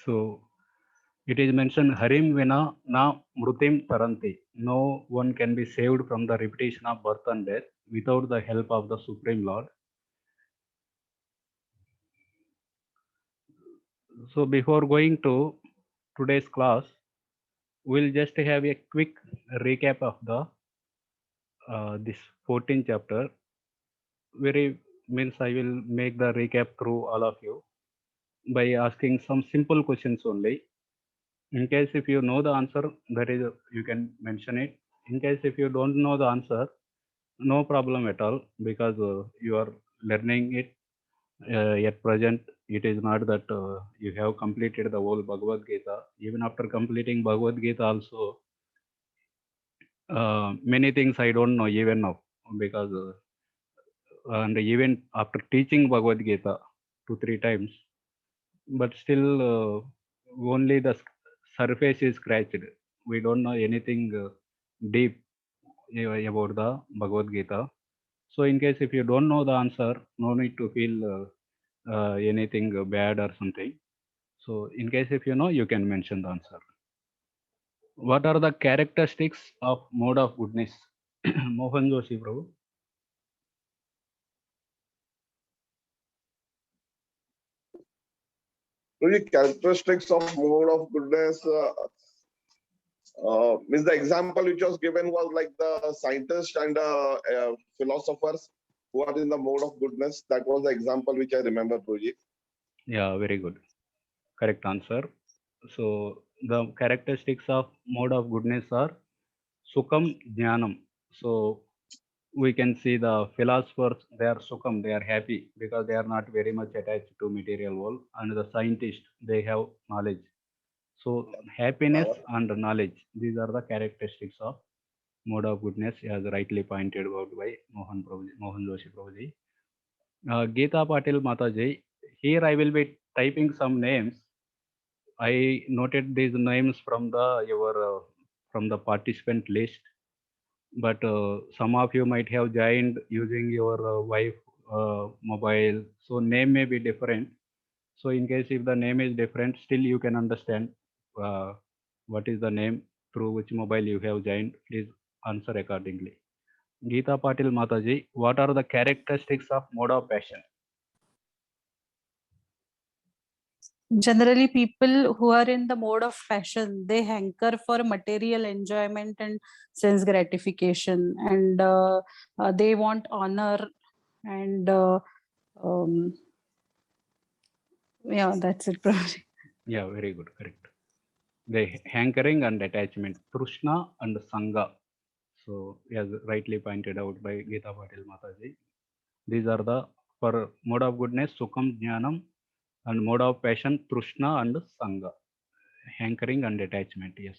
So it is mentioned Harim Vina na Mrutim Taranti. No one can be saved from the repetition of birth and death without the help of the Supreme Lord. So before going to today's class, we'll just have a quick recap of the this 14th chapter. Very means I will make the recap through all of you by asking some simple questions only. In case if you know the answer, that is you can mention it. In case if you don't know the answer, no problem at all, because you are learning it at present. It is not that you have completed the whole Bhagavad Gita. Even after completing Bhagavad Gita also, many things I don't know even now, because and even after teaching Bhagavad Gita 2-3 times, but still only the surface is scratched. We don't know anything deep about the Bhagavad Gita. So in case if you don't know the answer, no need to feel anything bad or something. So in case if you know, you can mention the answer. What are the characteristics of mode of goodness? Mohan Joshi Prabhu. The characteristics of mode of goodness means the example which was given was like the scientists and philosophers who are in the mode of goodness. That was the example which I remember, Prabhuji. Yeah, very good. Correct answer. So the characteristics of mode of goodness are Sukham Jnanam. So we can see the philosophers, they are Sukham, they are happy because they are not very much attached to material world. And the scientists, they have knowledge. So happiness and knowledge, these are the characteristics of mode of goodness, as rightly pointed out by Mohan Joshi Prabhuji. Geeta Patil Mataji, here I will be typing some names. I noted these names from the participant list, but some of you might have joined using your wife mobile, so name may be different. So in case if the name is different, still you can understand what is the name through which mobile you have joined. Please answer accordingly. Geeta Patil Mataji, what are the characteristics of mode of passion? Generally, people who are in the mode of passion, they hanker for material enjoyment and sense gratification, and they want honor, and yeah, that's it. Probably. Yeah, very good, correct. The hankering and attachment, Trishna and Sangha. So, as rightly pointed out by Geeta Patil Mataji, these are the, for mode of goodness, Sukham Jnanam, and mode of passion, Trishna and Sangha. Hankering and attachment, yes.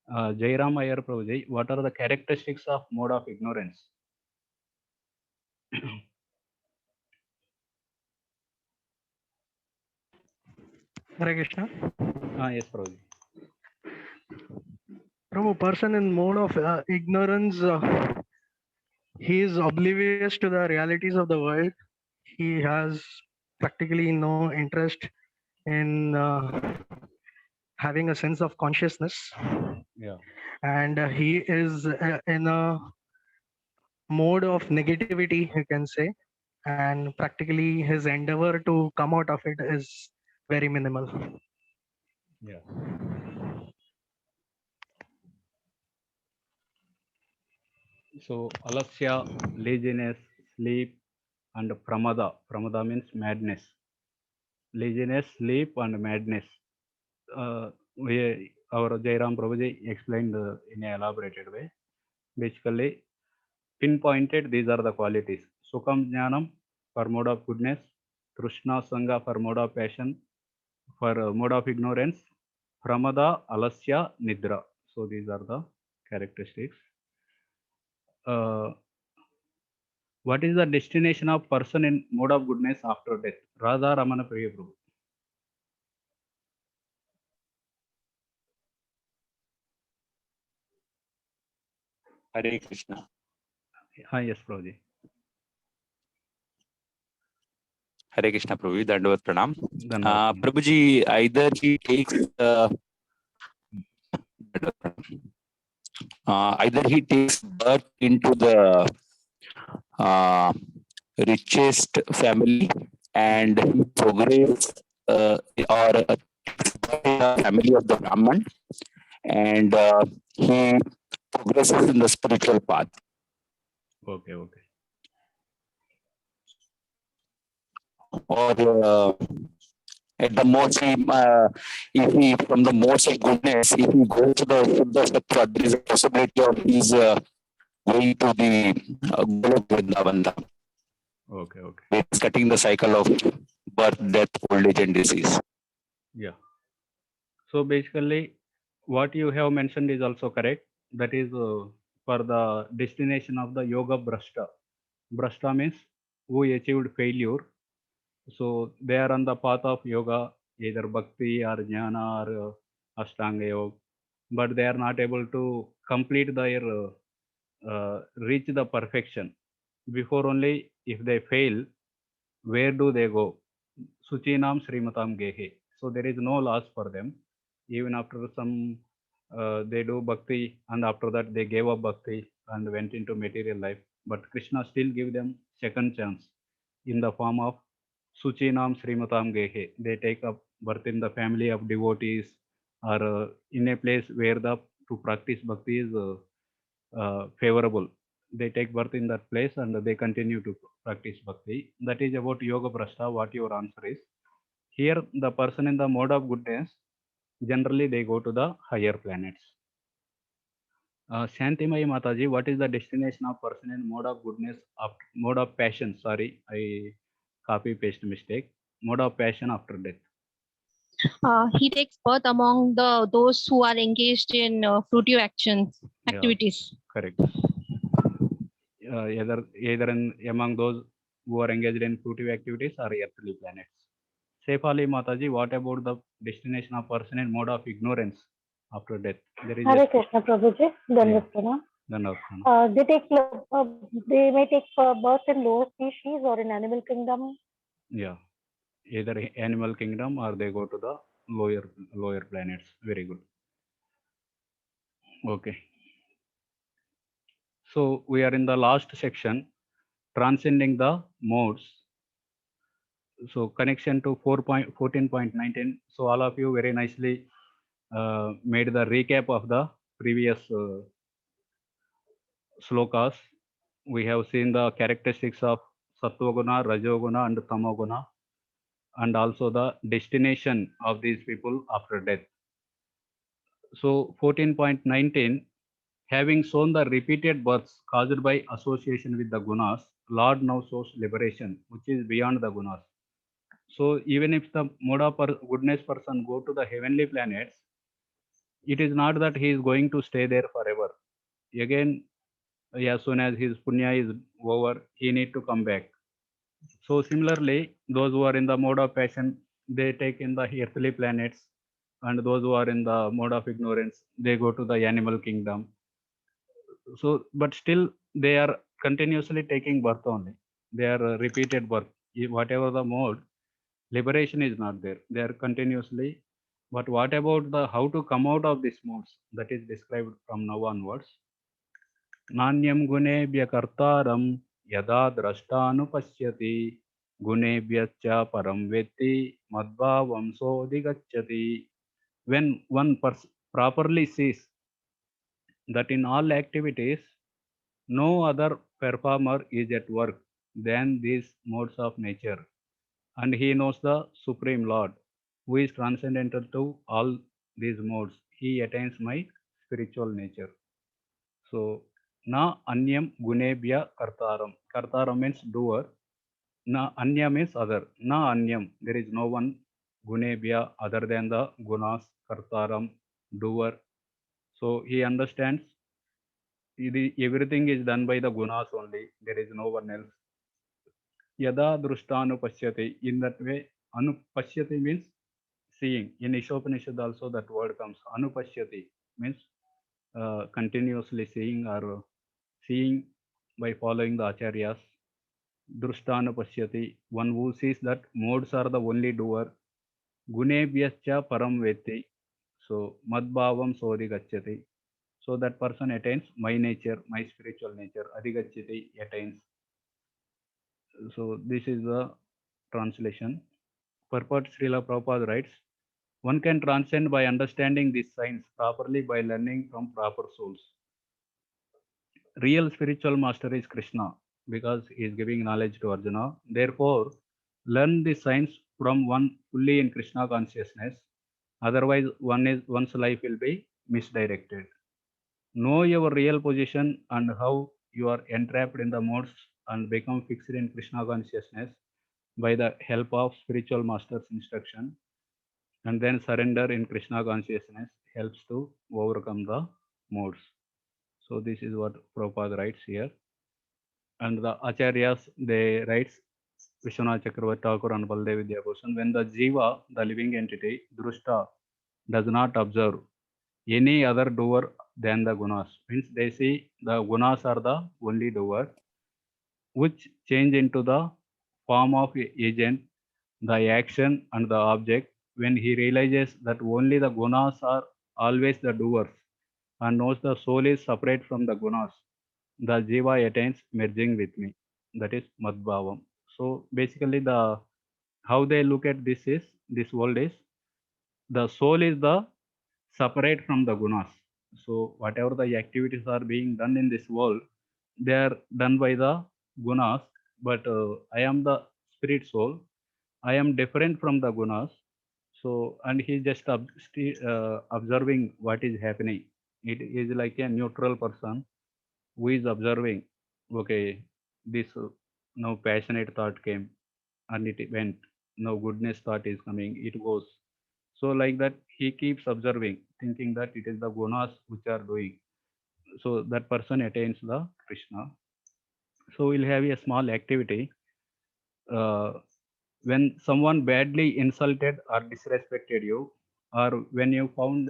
Jairam Iyer Prabhuji, what are the characteristics of mode of ignorance? Hare Krishna. Yes, Prabhuji. From a person in mode of ignorance, he is oblivious to the realities of the world. He has practically no interest in having a sense of consciousness. Yeah. And he is in a mode of negativity, you can say. And practically his endeavor to come out of it is very minimal. Yeah. So, alasya, laziness, sleep, and pramada. Pramada means madness. Laziness, sleep, and madness. Our Jairam Prabhuji explained in an elaborated way. Basically, pinpointed these are the qualities. Sukham Jnanam for mode of goodness, Trishna Sangha for mode of passion, for mode of ignorance, Pramada, Alasya, Nidra. So these are the characteristics. What is the destination of person in mode of goodness after death? Radha Ramana Priya Prabhu. Hare Krishna. Yes, Prabhuji. Hare Krishna Prabhuji, Dandavat Pranam. Dandavat. Prabhuji, either he takes birth into the richest family and he progress or family of the Brahman, and he progresses in the spiritual path. Okay. Or at the most, if he from the most of goodness, if he goes to the Shuddha Sattva, there is a possibility of his going to the Golok Vrindavan Dham. Okay. It's cutting the cycle of birth, death, old age, and disease. Yeah. So basically, what you have mentioned is also correct. That is for the destination of the yoga brashta. Brashta means who achieved failure. So they are on the path of yoga, either bhakti or jnana or ashtanga yoga, but they are not able to complete their reach the perfection. Before only, if they fail, where do they go? Suchinam Srimatam Gehe. So there is no loss for them. Even after some, they do bhakti, and after that they gave up bhakti and went into material life. But Krishna still give them second chance in the form of Suchinam Srimatam Gehe. They take up birth in the family of devotees or in a place where the to practice bhakti is favorable. They take birth in that place and they continue to practice bhakti. That is about yoga prashta, what your answer is. Here, the person in the mode of goodness, generally they go to the higher planets. Shantimai Mataji, what is the destination of person in mode of goodness, mode of passion? Sorry, I copy paste mistake. Mode of passion after death. He takes birth among those who are engaged in fruitive activities. Correct. Either among those who are engaged in fruitive activities or earthly planets. Sefali Mataji, what about the destination of person in mode of ignorance after death? There is Hare Krishna Prabhuji, Dandavat Pranam. They may take birth in lower species or in animal kingdom. Yeah, either animal kingdom or they go to the lower planets. Very good. Okay. So we are in the last section, transcending the modes. So connection to 14.19. So all of you very nicely made the recap of the previous slokas. We have seen the characteristics of Sattva-guna, Rajoguna and Tamoguna, and also the destination of these people after death. So 14.19, having shown the repeated births caused by association with the gunas, Lord now shows liberation, which is beyond the gunas. So even if the mode of goodness person go to the heavenly planets, it is not that he is going to stay there forever. Again, as soon as his punya is over, he need to come back. So similarly, those who are in the mode of passion, they take in the earthly planets, and those who are in the mode of ignorance, they go to the animal kingdom. So, but still they are continuously taking birth only. They are repeated birth. Whatever the mode, liberation is not there. They are continuously. But what about the how to come out of these modes? That is described from now onwards. Nanyam gunebhya kartaram yada drashtanupashyati gunebhyacha param vetti madbhavam sodhigacchati. When one properly sees that in all activities no other performer is at work than these modes of nature, and he knows the Supreme Lord, who is transcendental to all these modes. He attains my spiritual nature. So, na anyam gunebhya kartaram. Kartaram means doer. Na anya means other. Na anyam, there is no one gunebhya other than the gunas, kartaram, doer. So he understands everything is done by the gunas only. There is no one else. Yada drushtanu in that way, anupashyati means seeing. In Ishopanishad also that word comes. Anupashyati means continuously seeing or seeing by following the acharyas. Drushtana Pashyati, one who sees that modes are the only doer. Gunebhyascha param veti. So madbhavam sodhigachyati. So that person attains my nature, my spiritual nature. Adhigachyati attains. So this is the translation. Purport Srila Prabhupada writes, one can transcend by understanding these signs properly by learning from proper souls. Real spiritual master is Krishna because he is giving knowledge to Arjuna. Therefore, learn the signs from one fully in Krishna consciousness. Otherwise, one's life will be misdirected. Know your real position and how you are entrapped in the modes and become fixed in Krishna consciousness by the help of spiritual master's instruction, and then surrender in Krishna consciousness helps to overcome the modes. So this is what Prabhupada writes here. And the Acharyas, they writes, Vishwanath Chakravarti Thakur and Baldev Vidyabhushan, when the Jiva, the living entity, Drushta, does not observe any other doer than the gunas, means they see the gunas are the only doer, which change into the form of agent, the action and the object. When he realizes that only the gunas are always the doers and knows the soul is separate from the gunas, the jiva attains merging with me. That is madbhavam. So basically, the how they look at this world is the soul is the separate from the gunas. So whatever the activities are being done in this world, they are done by the gunas. But I am the spirit soul. I am different from the gunas. So, and he just observing what is happening. It is like a neutral person who is observing. Okay, this now passionate thought came and it went. Now goodness thought is coming. It goes. So like that, he keeps observing, thinking that it is the gunas which are doing. So that person attains the Krishna. So we'll have a small activity. When someone badly insulted or disrespected you, or when you found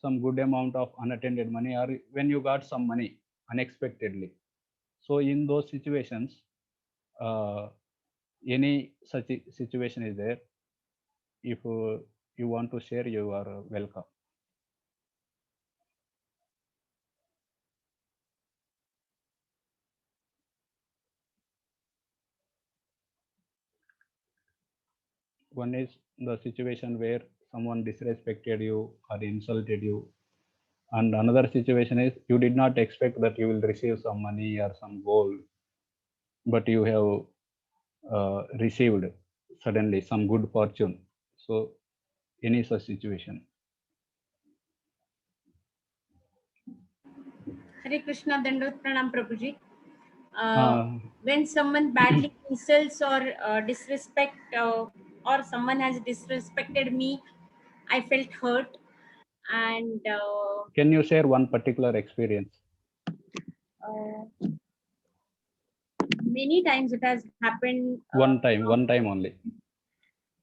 some good amount of unattended money, or when you got some money unexpectedly. So in those situations, any such situation is there, if you want to share, you are welcome. One is the situation where someone disrespected you or insulted you, and another situation is you did not expect that you will receive some money or some gold, but you have received suddenly some good fortune. So any such situation. Hare Krishna, Dandot Pranam Prabhuji. When someone badly insults or disrespect, or someone has disrespected me, I felt hurt. And can you share one particular experience? Many times it has happened. One time only.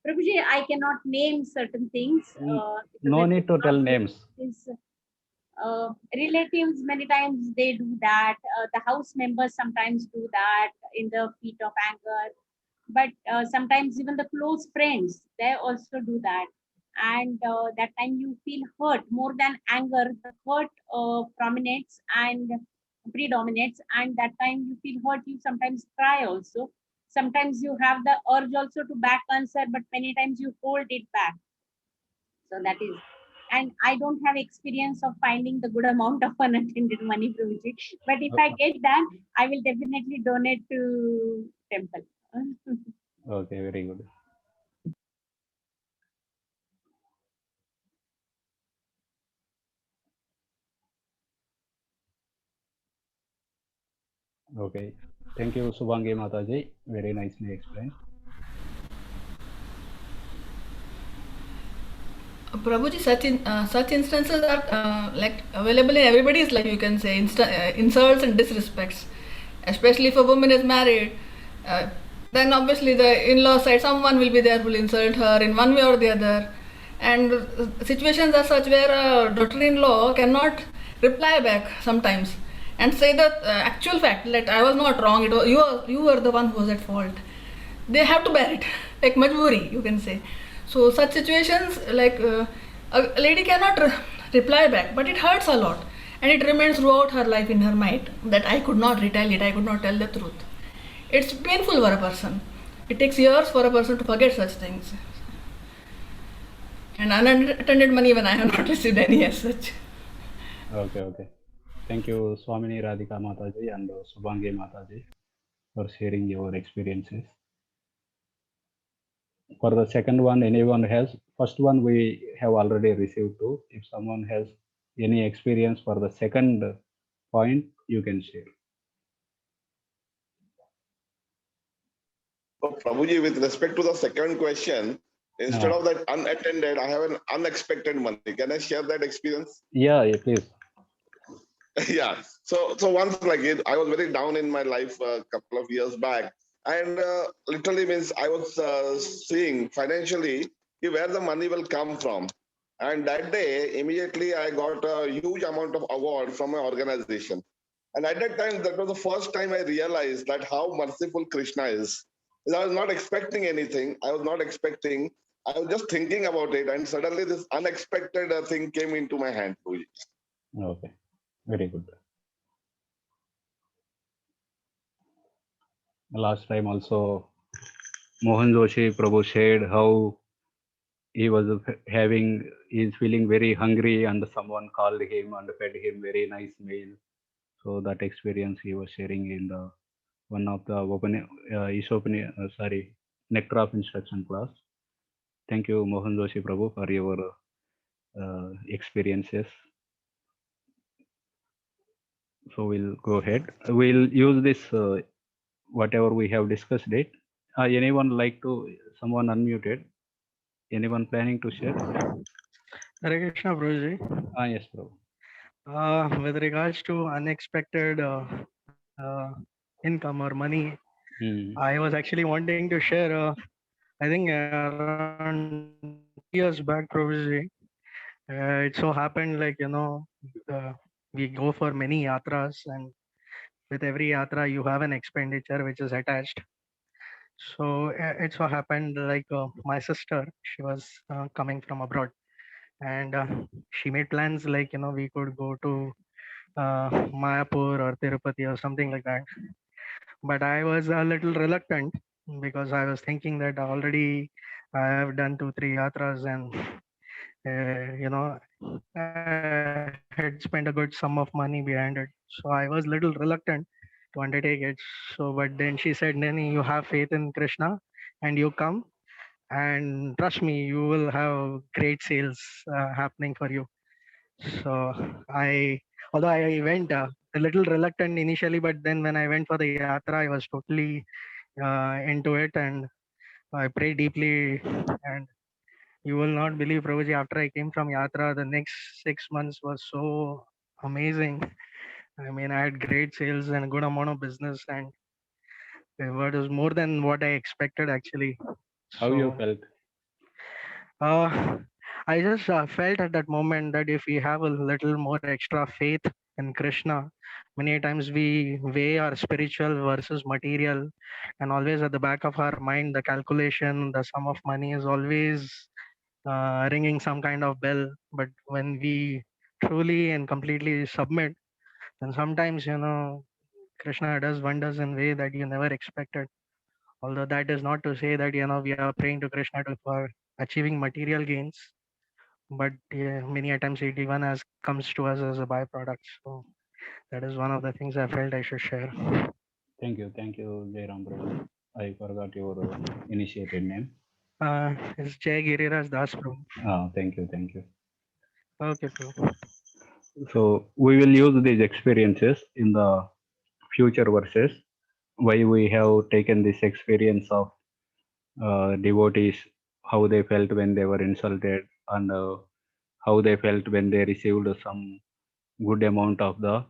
Prabhuji, I cannot name certain things. No need to tell names. Relatives, many times they do that. The house members sometimes do that in the fit of anger. But sometimes even the close friends, they also do that. And that time you feel hurt more than anger. The hurt predominates, and that time you feel hurt. You sometimes cry also. Sometimes you have the urge also to back answer, but many times you hold it back. So that is. And I don't have experience of finding the good amount of unattended money, Prabhuji. But if I get that, I will definitely donate to temple. Okay, very good. Okay, thank you, Subhangi Mataji. Very nicely explained. Prabhuji, such instances are like available in everybody's life. You can say insults and disrespects, especially if a woman is married. Then obviously the in-law side, someone will be there who will insult her in one way or the other. And situations are such where a daughter-in-law cannot reply back sometimes. and say the actual fact that I was not wrong, it was you were the one who was at fault. They have to bear it, like majburi, you can say. So such situations, like a lady cannot reply back, but it hurts a lot, and it remains throughout her life in her mind that I could not retaliate, I could not tell the truth. It's painful for a person. It takes years for a person to forget such things. And unattended money when I have not received any as such. Okay. Thank you, Swamini Radhika Mataji and Subhangi Mataji, for sharing your experiences. For the second one, anyone has? First one we have already received two. If someone has any experience for the second point, you can share. So, Prabhuji, with respect to the second question, instead of that unattended, I have an unexpected money. Can I share that experience? Yeah, please. Yeah. So once like it, I was very down in my life a couple of years back, and literally means I was seeing financially where the money will come from. And that day, immediately I got a huge amount of award from my organization. And at that time, that was the first time I realized that how merciful Krishna is. I was not expecting anything. I was just thinking about it, and suddenly this unexpected thing came into my hand. Okay, very good. Last time also, Mohan Joshi Prabhu shared how he was he's feeling very hungry and someone called him and fed him very nice meal. So that experience he was sharing in the one of the Nectar of Instruction class. Thank you, Mohan Joshi Prabhu, for your experiences. So we'll go ahead. We'll use this, whatever we have discussed it. Someone unmuted? Anyone planning to share? Hare Krishna, Prabhuji. Yes, Prabhu. With regards to unexpected income or money, I was actually wanting to share, I think around years back, Prabhuji, it so happened like, we go for many yatras, and with every yatra, you have an expenditure which is attached. So it so happened like my sister, she was coming from abroad, and she made plans like, we could go to Mayapur or Tirupati or something like that. But I was a little reluctant because I was thinking that already I have done 2-3 yatras, and I had spent a good sum of money behind it. So I was little reluctant to undertake it. So, but then she said, Nani, you have faith in Krishna and you come, and trust me, you will have great sales happening for you. So although I went a little reluctant initially, but then when I went for the yatra, I was totally into it, and I prayed deeply. And you will not believe, Prabhuji, after I came from yatra, the next 6 months was so amazing. I mean, I had great sales and a good amount of business, and it was more than what I expected actually. How you felt? I just felt at that moment that if we have a little more extra faith in Krishna, many times we weigh our spiritual versus material, and always at the back of our mind, the calculation, the sum of money is always ringing some kind of bell. But when we truly and completely submit, then sometimes, Krishna does wonders in way that you never expected. Although that is not to say that, we are praying to Krishna for achieving material gains, but many a times it even comes to us as a byproduct. So that is one of the things I felt I should share. Thank you, Jairam Prabhu. I forgot your initiated name. It's Jay Giriraj Das Prabhu. Thank you. Okay, Prabhu. So we will use these experiences in the future verses. Why we have taken this experience of devotees, how they felt when they were insulted, and how they felt when they received some good amount of the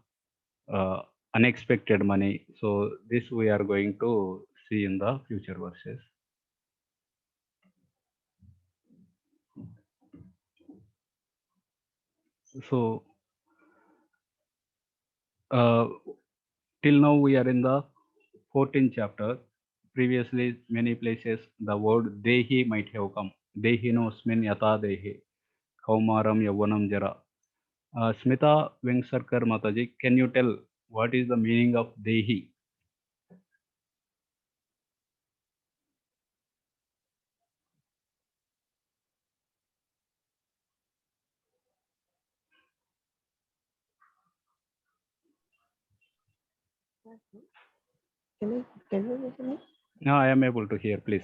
unexpected money. So this we are going to see in the future verses. So till now we are in the 14th chapter. Previously, many places the word dehi might have come. Dehi nosmin yata dehi, kaumaram yavanam jara. Smita Vengsarkar Mataji, can you tell what is the meaning of dehi? Can you listen me? No, I am able to hear, please.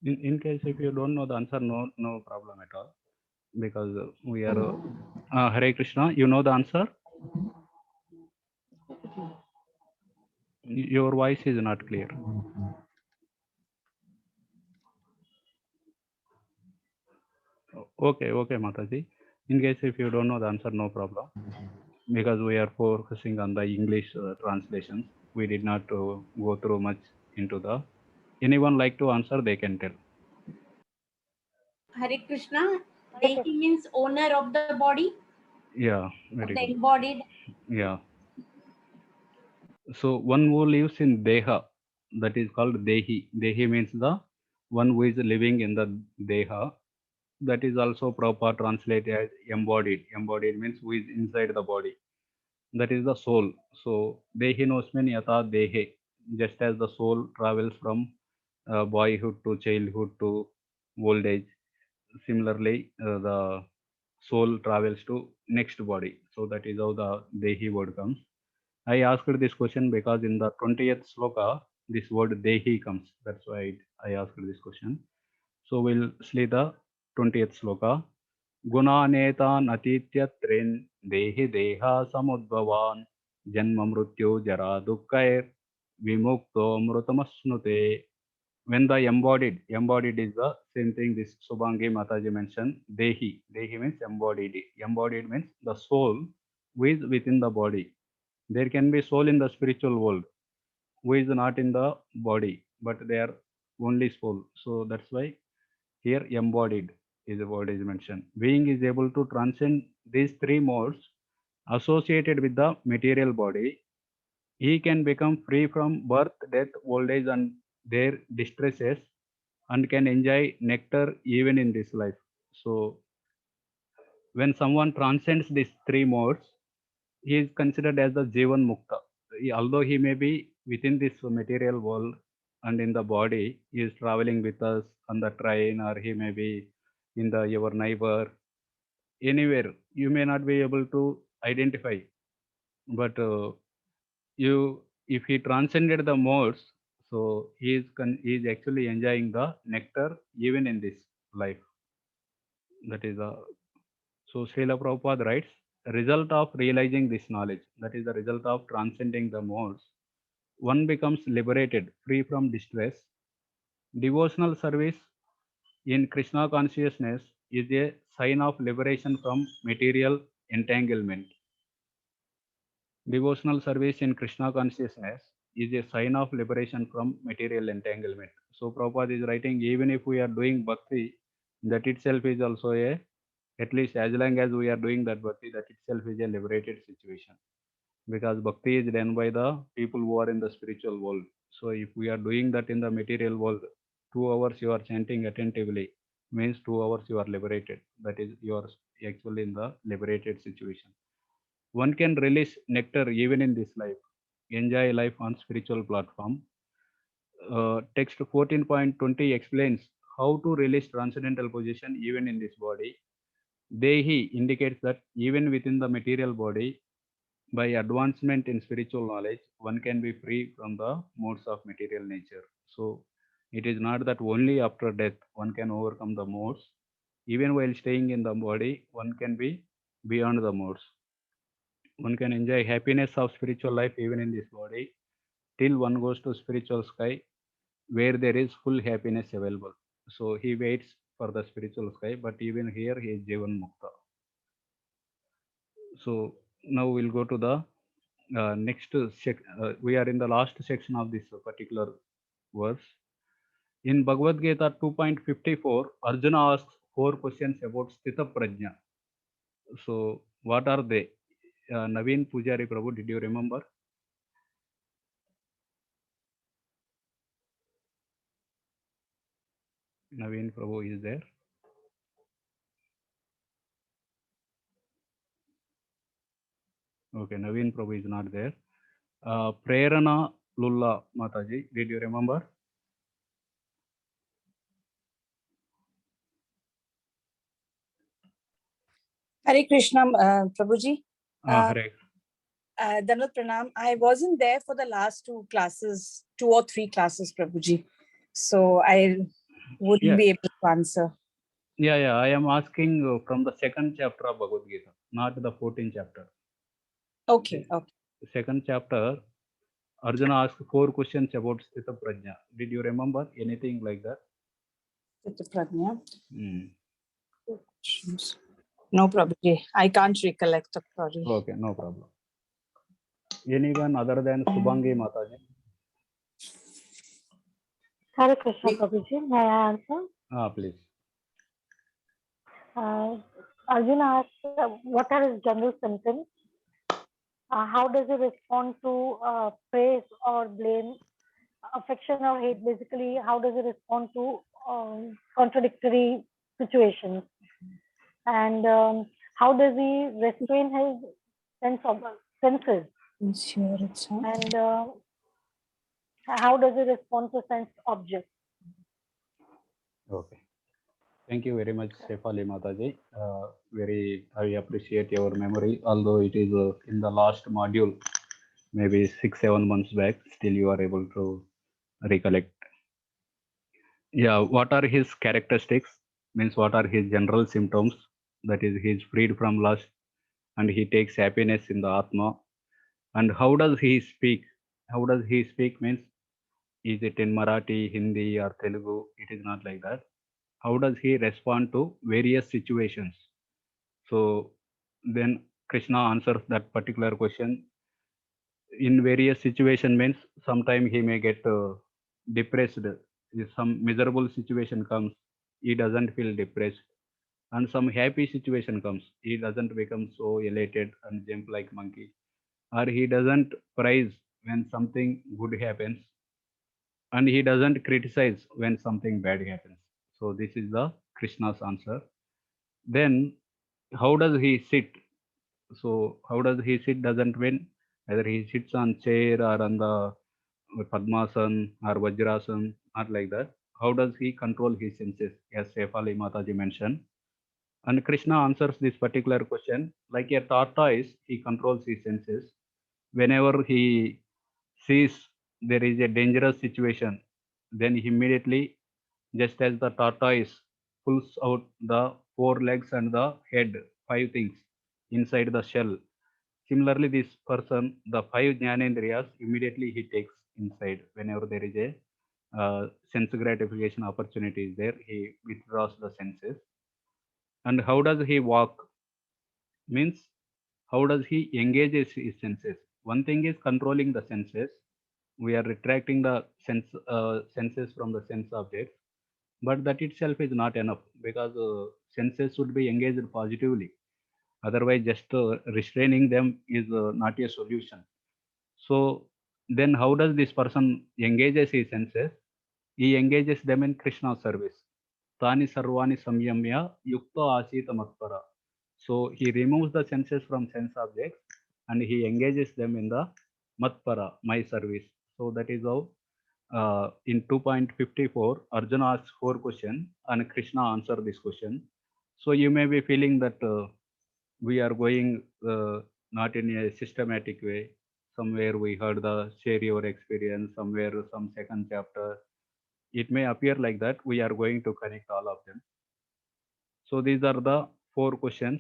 In case if you don't know the answer, no problem at all, because we are Hare Krishna. You know the answer. Your voice is not clear. Okay, Mataji. In case if you don't know the answer, no problem, because we are focusing on the English translations. We did not go through much into the. Anyone like to answer? They can tell. Hare Krishna, Dehi means owner of the body, Yeah, very of the good. embodied. Yeah. So one who lives in Deha, that is called Dehi. Dehi means the one who is living in the Deha. That is also proper translated as embodied. Embodied means who is inside the body. That is the soul. So Dehi nosmin yata Dehe. Just as the soul travels from boyhood to childhood to old age, similarly the soul travels to next body. So that is how the Dehi word comes. I asked this question because in the 20th sloka, this word Dehi comes. That's why I asked this question. So we'll see the 20th sloka. Gunanetan atitya tren dehi deha samudbhavan janma mrityu jara dukkair vimukto mrutamasnute. When the embodied is the same thing this Subhangi Mataji mentioned. Dehi means embodied. Embodied means the soul who is within the body. There can be soul in the spiritual world who is not in the body, but they are only soul. So that's why here embodied is the word is mentioned. Being is able to transcend these three modes associated with the material body. He can become free from birth, death, old age, and their distresses, and can enjoy nectar even in this life. So when someone transcends these three modes, he is considered as the Jivan Mukta. Although he may be within this material world and in the body, he is traveling with us on the train, or he may be in the your neighbor, anywhere. You may not be able to identify, but if he transcended the modes, so he is actually enjoying the nectar even in this life. That is so Srila Prabhupada writes, result of realizing this knowledge, that is the result of transcending the modes, one becomes liberated, free from distress. Devotional service in Krishna consciousness is a sign of liberation from material entanglement. Devotional service in Krishna consciousness is a sign of liberation from material entanglement. So Prabhupada is writing, even if we are doing bhakti, that itself is also at least as long as we are doing that bhakti, that itself is a liberated situation. Because bhakti is done by the people who are in the spiritual world. So if we are doing that in the material world, 2 hours you are chanting attentively, means 2 hours you are liberated. That is, you are actually in the liberated situation. One can release nectar even in this life, enjoy life on spiritual platform. Text 14.20 explains how to release transcendental position even in this body. Dehi indicates that even within the material body, by advancement in spiritual knowledge, one can be free from the modes of material nature. So it is not that only after death one can overcome the modes. Even while staying in the body, one can be beyond the modes. One can enjoy happiness of spiritual life even in this body till one goes to spiritual sky where there is full happiness available. So he waits for the spiritual sky, but even here he is Jivan Mukta. So now we'll go to the next we are in the last section of this particular verse. In Bhagavad Gita 2.54, Arjuna asks 4 questions about Sthita Prajna. So what are they? Naveen Pujari Prabhu, did you remember? Naveen Prabhu is there. Okay, Naveen Prabhu is not there. Prerana Lulla Mataji, did you remember? Hare Krishna, Prabhuji. Hare. Dandavat Pranam. I wasn't there for the last 2 classes, 2 or 3 classes, Prabhuji. So I wouldn't be able to answer. Yeah, I am asking from the 2nd chapter of Bhagavad Gita, not the 14th chapter. Okay, okay. The 2nd chapter, Arjuna asked 4 questions about Sthita Prajna. Did you remember anything like that? Sthita Prajna. No, Prabhuji. I can't recollect. Sorry. Okay, no problem. Anyone other than Subhangi Mataji? Hare Krishna, Prabhuji. May I answer? Please. Arjuna asked, what are his general symptoms? How does he respond to praise or blame, affection or hate? Basically, how does he respond to contradictory situations? And how does he restrain his senses? And how does he respond to sense objects? Okay. Thank you very much, Shefali Mataji. I appreciate your memory, although it is in the last module, maybe 6-7 months back, still you are able to recollect. Yeah, what are his characteristics? Means what are his general symptoms? That is, he is freed from lust and he takes happiness in the Atma. And how does he speak? How does he speak means, is it in Marathi, Hindi or Telugu? It is not like that. How does he respond to various situations? So then Krishna answers that particular question. In various situation means sometimes he may get depressed. If some miserable situation comes, he doesn't feel depressed. And some happy situation comes, he doesn't become so elated and jump like monkey. Or he doesn't praise when something good happens. And he doesn't criticize when something bad happens. So this is the Krishna's answer. Then how does he sit? So how does he sit doesn't mean either he sits on chair or on the Padmasan or Vajrasan, not like that. How does he control his senses? As Shefali Mataji mentioned. And Krishna answers this particular question like a tortoise, he controls his senses. Whenever he sees there is a dangerous situation, then he immediately, just as the tortoise pulls out the 4 legs and the head, 5 things inside the shell. Similarly, this person, the 5 jnanendriyas, immediately he takes inside. Whenever there is a sense gratification opportunity is there, he withdraws the senses. And how does he walk? Means how does he engage his senses? One thing is controlling the senses. We are retracting the senses from the sense objects, but that itself is not enough because senses should be engaged positively. Otherwise, just restraining them is not a solution. So then how does this person engages his senses? He engages them in Krishna service. Tani sarvani samyamya yukta asita matpara. So he removes the senses from sense objects and he engages them in the matpara, my service. So that is how in 2.54, Arjuna asks 4 questions and Krishna answers this question. So you may be feeling that we are going not in a systematic way. Somewhere we heard the share your experience, somewhere some 2nd chapter. It may appear like that. We are going to connect all of them. So these are the 4 questions.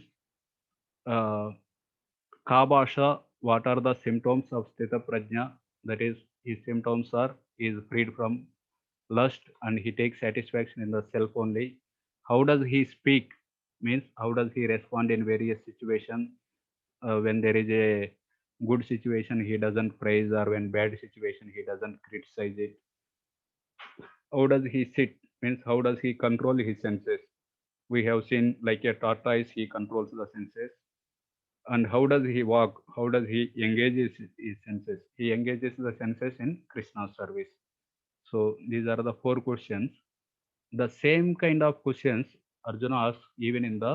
Kabasha, what are the symptoms of Sthita Prajna? That is, his symptoms are, he is freed from lust and he takes satisfaction in the self only. how does he speak? Means how does he respond in various situations? When there is a good situation, he doesn't praise, or when bad situation, he doesn't criticize it. How does he sit? Means how does he control his senses? We have seen like a tortoise, he controls the senses. And how does he walk? How does he engage his senses? He engages the senses in Krishna's service. So these are the 4 questions. The same kind of questions Arjuna asks even in the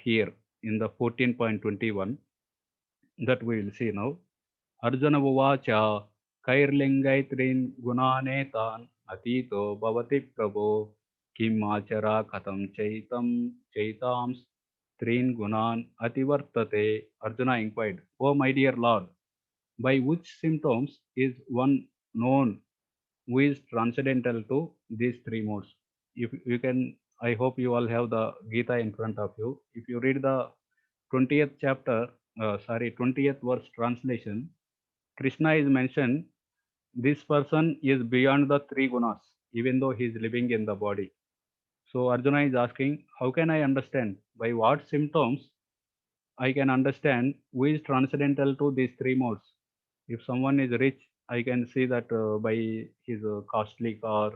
here in the 14.21 that we will see now. Arjuna Uvacha Kairlingaitrin Gunanetan Atito Bhavati Prabho Kim Achara Katam Chaitams Trin Gunan Ativartate. Arjuna inquired, O my dear Lord, by which symptoms is one known who is transcendental to these 3 modes? If you can, I hope you all have the Gita in front of you. If you read the 20th chapter, 20th verse translation, Krishna is mentioned, this person is beyond the 3 gunas, even though he is living in the body. So Arjuna is asking, how can I understand? By what symptoms I can understand who is transcendental to these 3 modes? If someone is rich, I can see that by his costly car,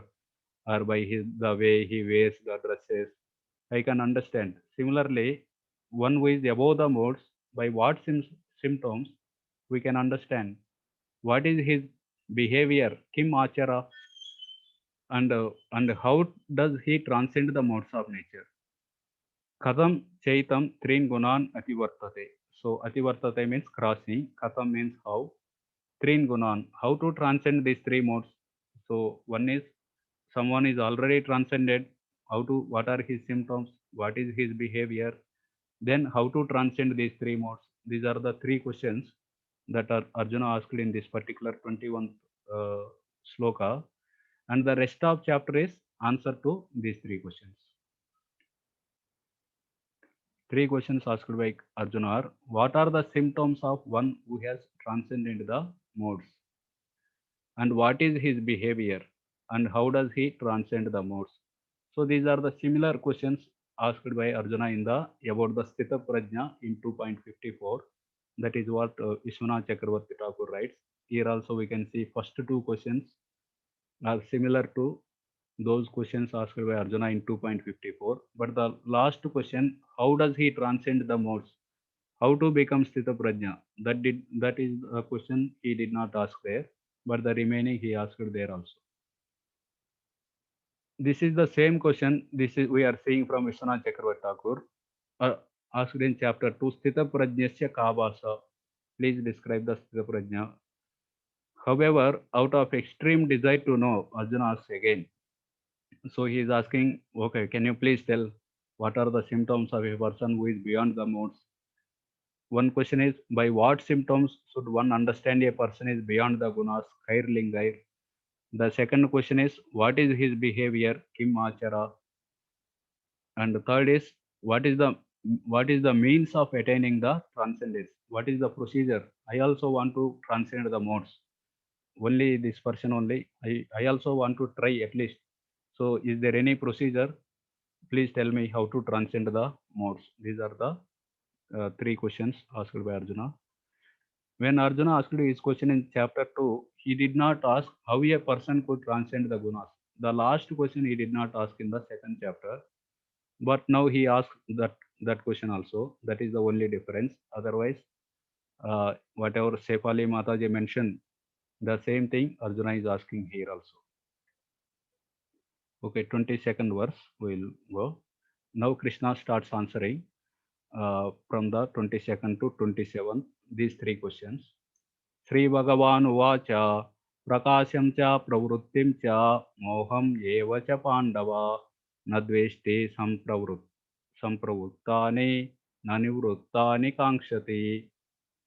or by the way he wears the dresses, I can understand. Similarly, one who is above the modes, by what symptoms we can understand what is his behavior, kim achara, and how does he transcend the modes of nature. Katham chaitam trin gunan ativartate. So ativartate means crossing. Katham means how. Trin gunan, how to transcend these 3 modes. So one is someone is already transcended. What are his symptoms? What is his behavior? Then how to transcend these 3 modes? These are the 3 questions that are Arjuna asked in this particular 21th sloka. And the rest of chapter is answer to these 3 questions. 3 questions asked by Arjuna are, what are the symptoms of one who has transcended the modes? And what is his behavior? And how does he transcend the modes? So these are the similar questions asked by Arjuna in the about the Sthita Prajna in 2.54. That is what Vishwanath Chakravarti Thakur writes. Here also we can see first 2 questions are similar to those questions asked by Arjuna in 2.54. But the last question, how does he transcend the modes? How to become Sthita Prajna? That is a question he did not ask there, but the remaining he asked there also. This is the same question. We are seeing from Vishwanath Chakravarti Thakur, asked in chapter 2, Sthita Prajnasya Kabasa. Please describe the Sthita Prajna. However, out of extreme desire to know, Arjuna asks again. So he is asking, okay, can you please tell what are the symptoms of a person who is beyond the modes? One question is, by what symptoms should one understand a person is beyond the gunas, Kair Lingair? The second question is, what is his behavior, Kim Achara? And the third is, what is the means of attaining the transcendence? What is the procedure? I also want to transcend the modes. Only this person only. I also want to try at least. So is there any procedure? Please tell me how to transcend the modes. These are the 3 questions asked by Arjuna. When Arjuna asked his question in chapter 2, he did not ask how a person could transcend the gunas. The last question he did not ask in the 2nd chapter, but now he asked that question also. That is the only difference. Otherwise, whatever Sefali Mataji mentioned, the same thing Arjuna is asking here also. Okay, 22nd verse we'll go. Now Krishna starts answering from the 22nd to 27th, these 3 questions. Sri Bhagavan Uvacha Prakasham cha pravrittim cha moham eva cha pandava nadveshte sampravruttani nanivruttani kankshati.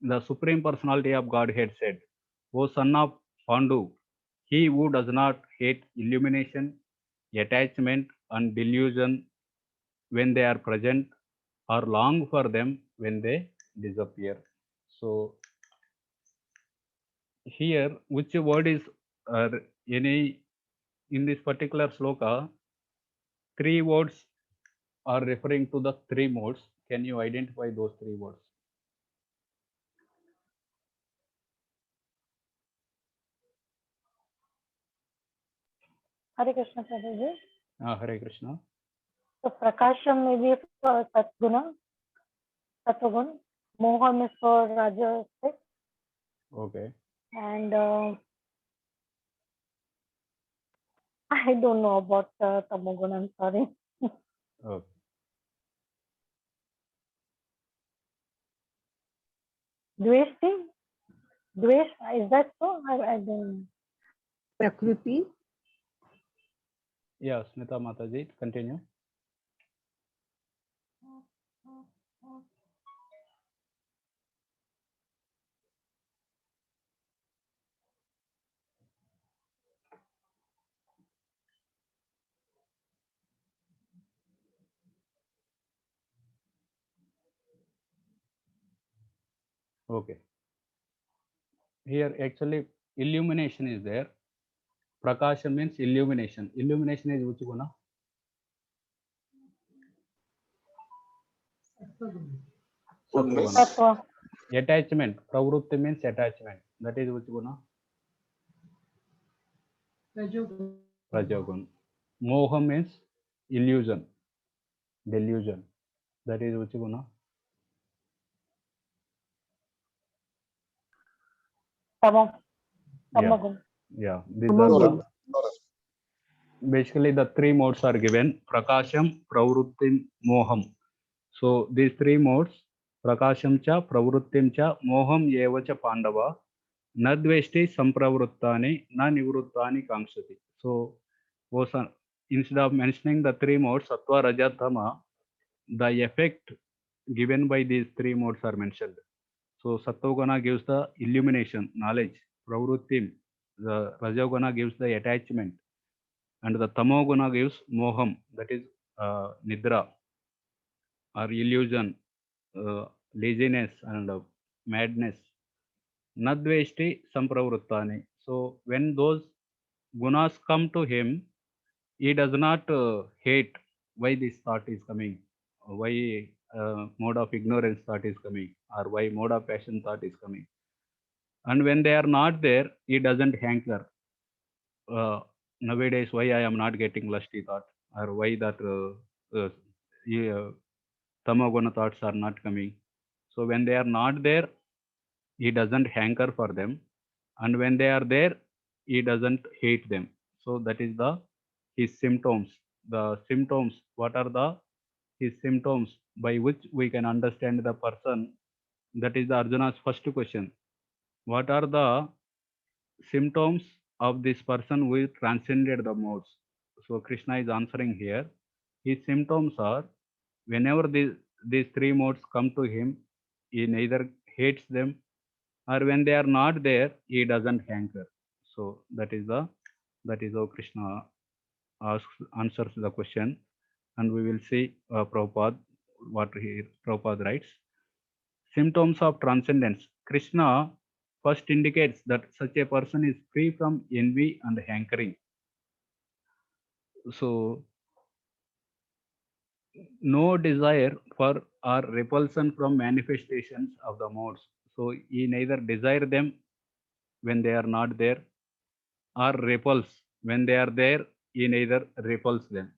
The Supreme Personality of Godhead said, O son of Pandu, he who does not hate illumination, attachment and delusion when they are present, or long for them when they disappear. So here, which word is any in this particular sloka? 3 words are referring to the three modes. Can you identify those three modes? Hare Krishna, Prabhuji. Hare Krishna. So Prakasham may be for Satguna, Sattvagun. Moham is for Rajasic. Okay. And I don't know about Tamogun, I'm sorry. Okay. Dveshti? Dvesh, is that so? I don't know. Prakriti. Yeah, Smita Mataji, continue. Okay. Here actually illumination is there. Prakasha means illumination. Illumination is which guna? Goodness. Sattva. Sattva. Attachment. Pravrutti means attachment. That is which guna? Rajagun. Moha means illusion, delusion. That is which guna? Tamam. Yeah. Tamagun. Yeah. These are the, basically the three modes are given. Prakasham, Pravrittim, Moham. So these three modes, Prakasham cha, Pravrittim cha, Moham eva cha Pandava, na dveshti sampravruttani, na nivruttani kankshati. So instead of mentioning the three modes, Sattva, Raja, Tama, the effect given by these three modes are mentioned. So Sattva gives the illumination, knowledge. Pravrittim, the Rajoguna gives the attachment. And the Tamoguna gives Moham, that is Nidra or illusion, laziness and madness. Nadveshti Sampravruttani. So when those gunas come to him, he does not hate why this thought is coming, why mode of ignorance thought is coming, or why mode of passion thought is coming. And when they are not there, he doesn't hanker. Nowadays, why I am not getting lusty thought, or why that tamoguna thoughts are not coming. So when they are not there, he doesn't hanker for them, and when they are there, he doesn't hate them. So that is the his symptoms. The symptoms. What are the his symptoms by which we can understand the person? That is the Arjuna's first question. What are the symptoms of this person who transcended the modes? So Krishna is answering here. His symptoms are whenever these three modes come to him, he neither hates them, or when they are not there, he doesn't hanker. So that is how Krishna answers the question, and we will see Prabhupada what Prabhupada writes. Symptoms of transcendence. Krishna first indicates that such a person is free from envy and hankering. So no desire for or repulsion from manifestations of the modes. So he neither desire them when they are not there, or repulse when they are there, he neither repulse them.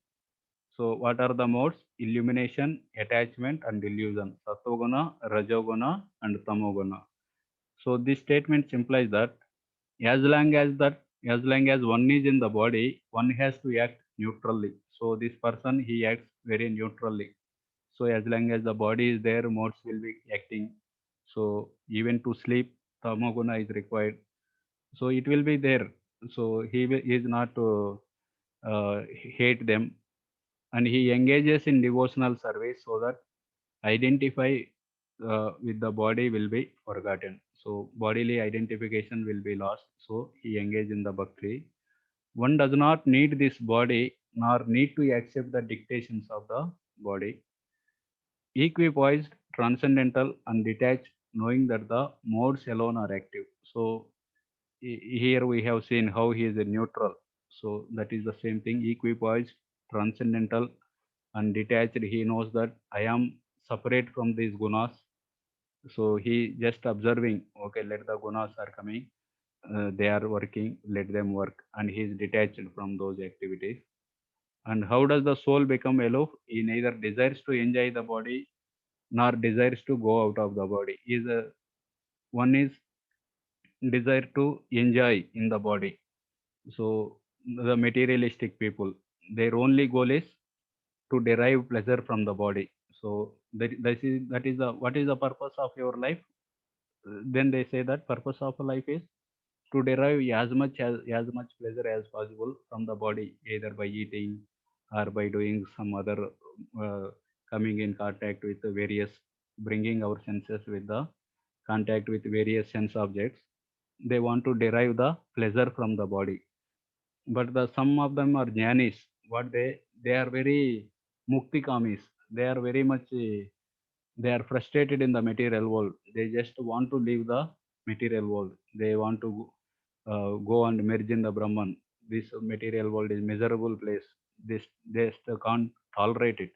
So what are the modes? Illumination, attachment, and illusion. Sattoguna, Rajoguna, and Tamoguna. So this statement implies that as long as one is in the body, one has to act neutrally. So this person, he acts very neutrally. So as long as the body is there, modes will be acting. So even to sleep, Tamoguna is required. So it will be there. So he is not to hate them, and he engages in devotional service so that identify with the body will be forgotten. So bodily identification will be lost. So he engages in the bhakti. One does not need this body nor need to accept the dictations of the body. Equipoised, transcendental, and detached, knowing that the modes alone are active. So here we have seen how he is a neutral. So that is the same thing. Equipoised, transcendental, and detached. He knows that I am separate from these gunas. So he just observing, okay, let the gunas are coming, they are working, let them work, and he is detached from those activities. And how does the soul become aloof? He neither desires to enjoy the body nor desires to go out of the body. One is desire to enjoy in the body. So the materialistic people, their only goal is to derive pleasure from the body. So that is the what is the purpose of your life? Then they say that purpose of life is to derive as much pleasure as possible from the body, either by eating or by doing some other uh, coming in contact with the various, bringing our senses with the contact with various sense objects. They want to derive the pleasure from the body. But the some of them are jnanis. What they are very mukti kamis. They are very much they are frustrated in the material world. They just want to leave the material world. They want to go and merge in the Brahman. This material world is miserable place. This they just can't tolerate it.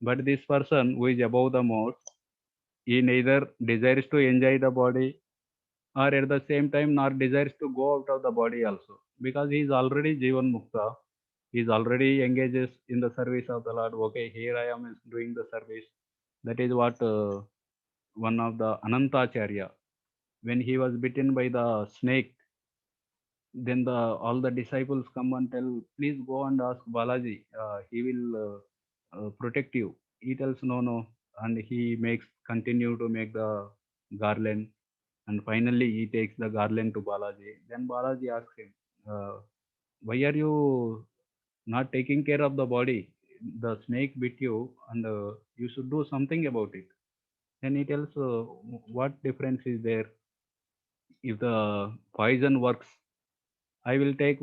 But this person who is above the mode, he neither desires to enjoy the body or at the same time nor desires to go out of the body also, because he is already Jivan Mukta. He is already engages in the service of the Lord. Okay, here I am is doing the service. That is what one of the Anantacharya, when he was bitten by the snake, then the all the disciples come and tell, please go and ask Balaji, he will protect you. He tells no, no, and he makes continue to make the garland, and finally he takes the garland to Balaji. Then Balaji asks him, why are you not taking care of the body? The snake bit you, and you should do something about it. Then he tells, what difference is there? If the poison works, I will take,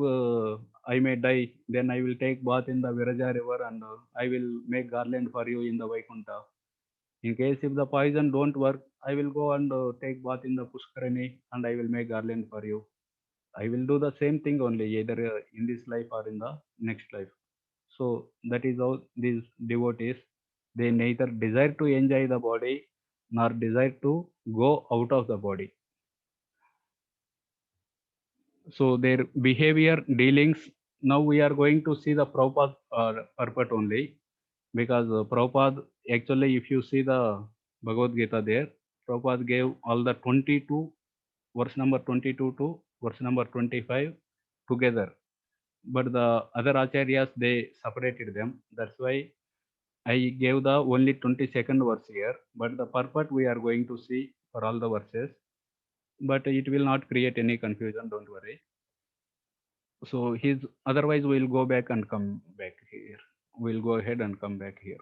I may die, then I will take bath in the Viraja river, and I will make garland for you in the Vaikunta. In case if the poison don't work, I will go and take bath in the Pushkarani, and I will make garland for you. I will do the same thing only, either in this life or in the next life. So that is how these devotees, they neither desire to enjoy the body nor desire to go out of the body. So their behavior, dealings, now we are going to see the Prabhupada purport only, because Prabhupada, actually if you see the Bhagavad Gita there, Prabhupada gave all the 22, verse number 22 to verse number 25 together, but the other acharyas, they separated them. That's why I gave the only 22nd verse here, but the purport we are going to see for all the verses, but it will not create any confusion, don't worry. So his, otherwise we'll go back and come back here. We'll go ahead and come back here.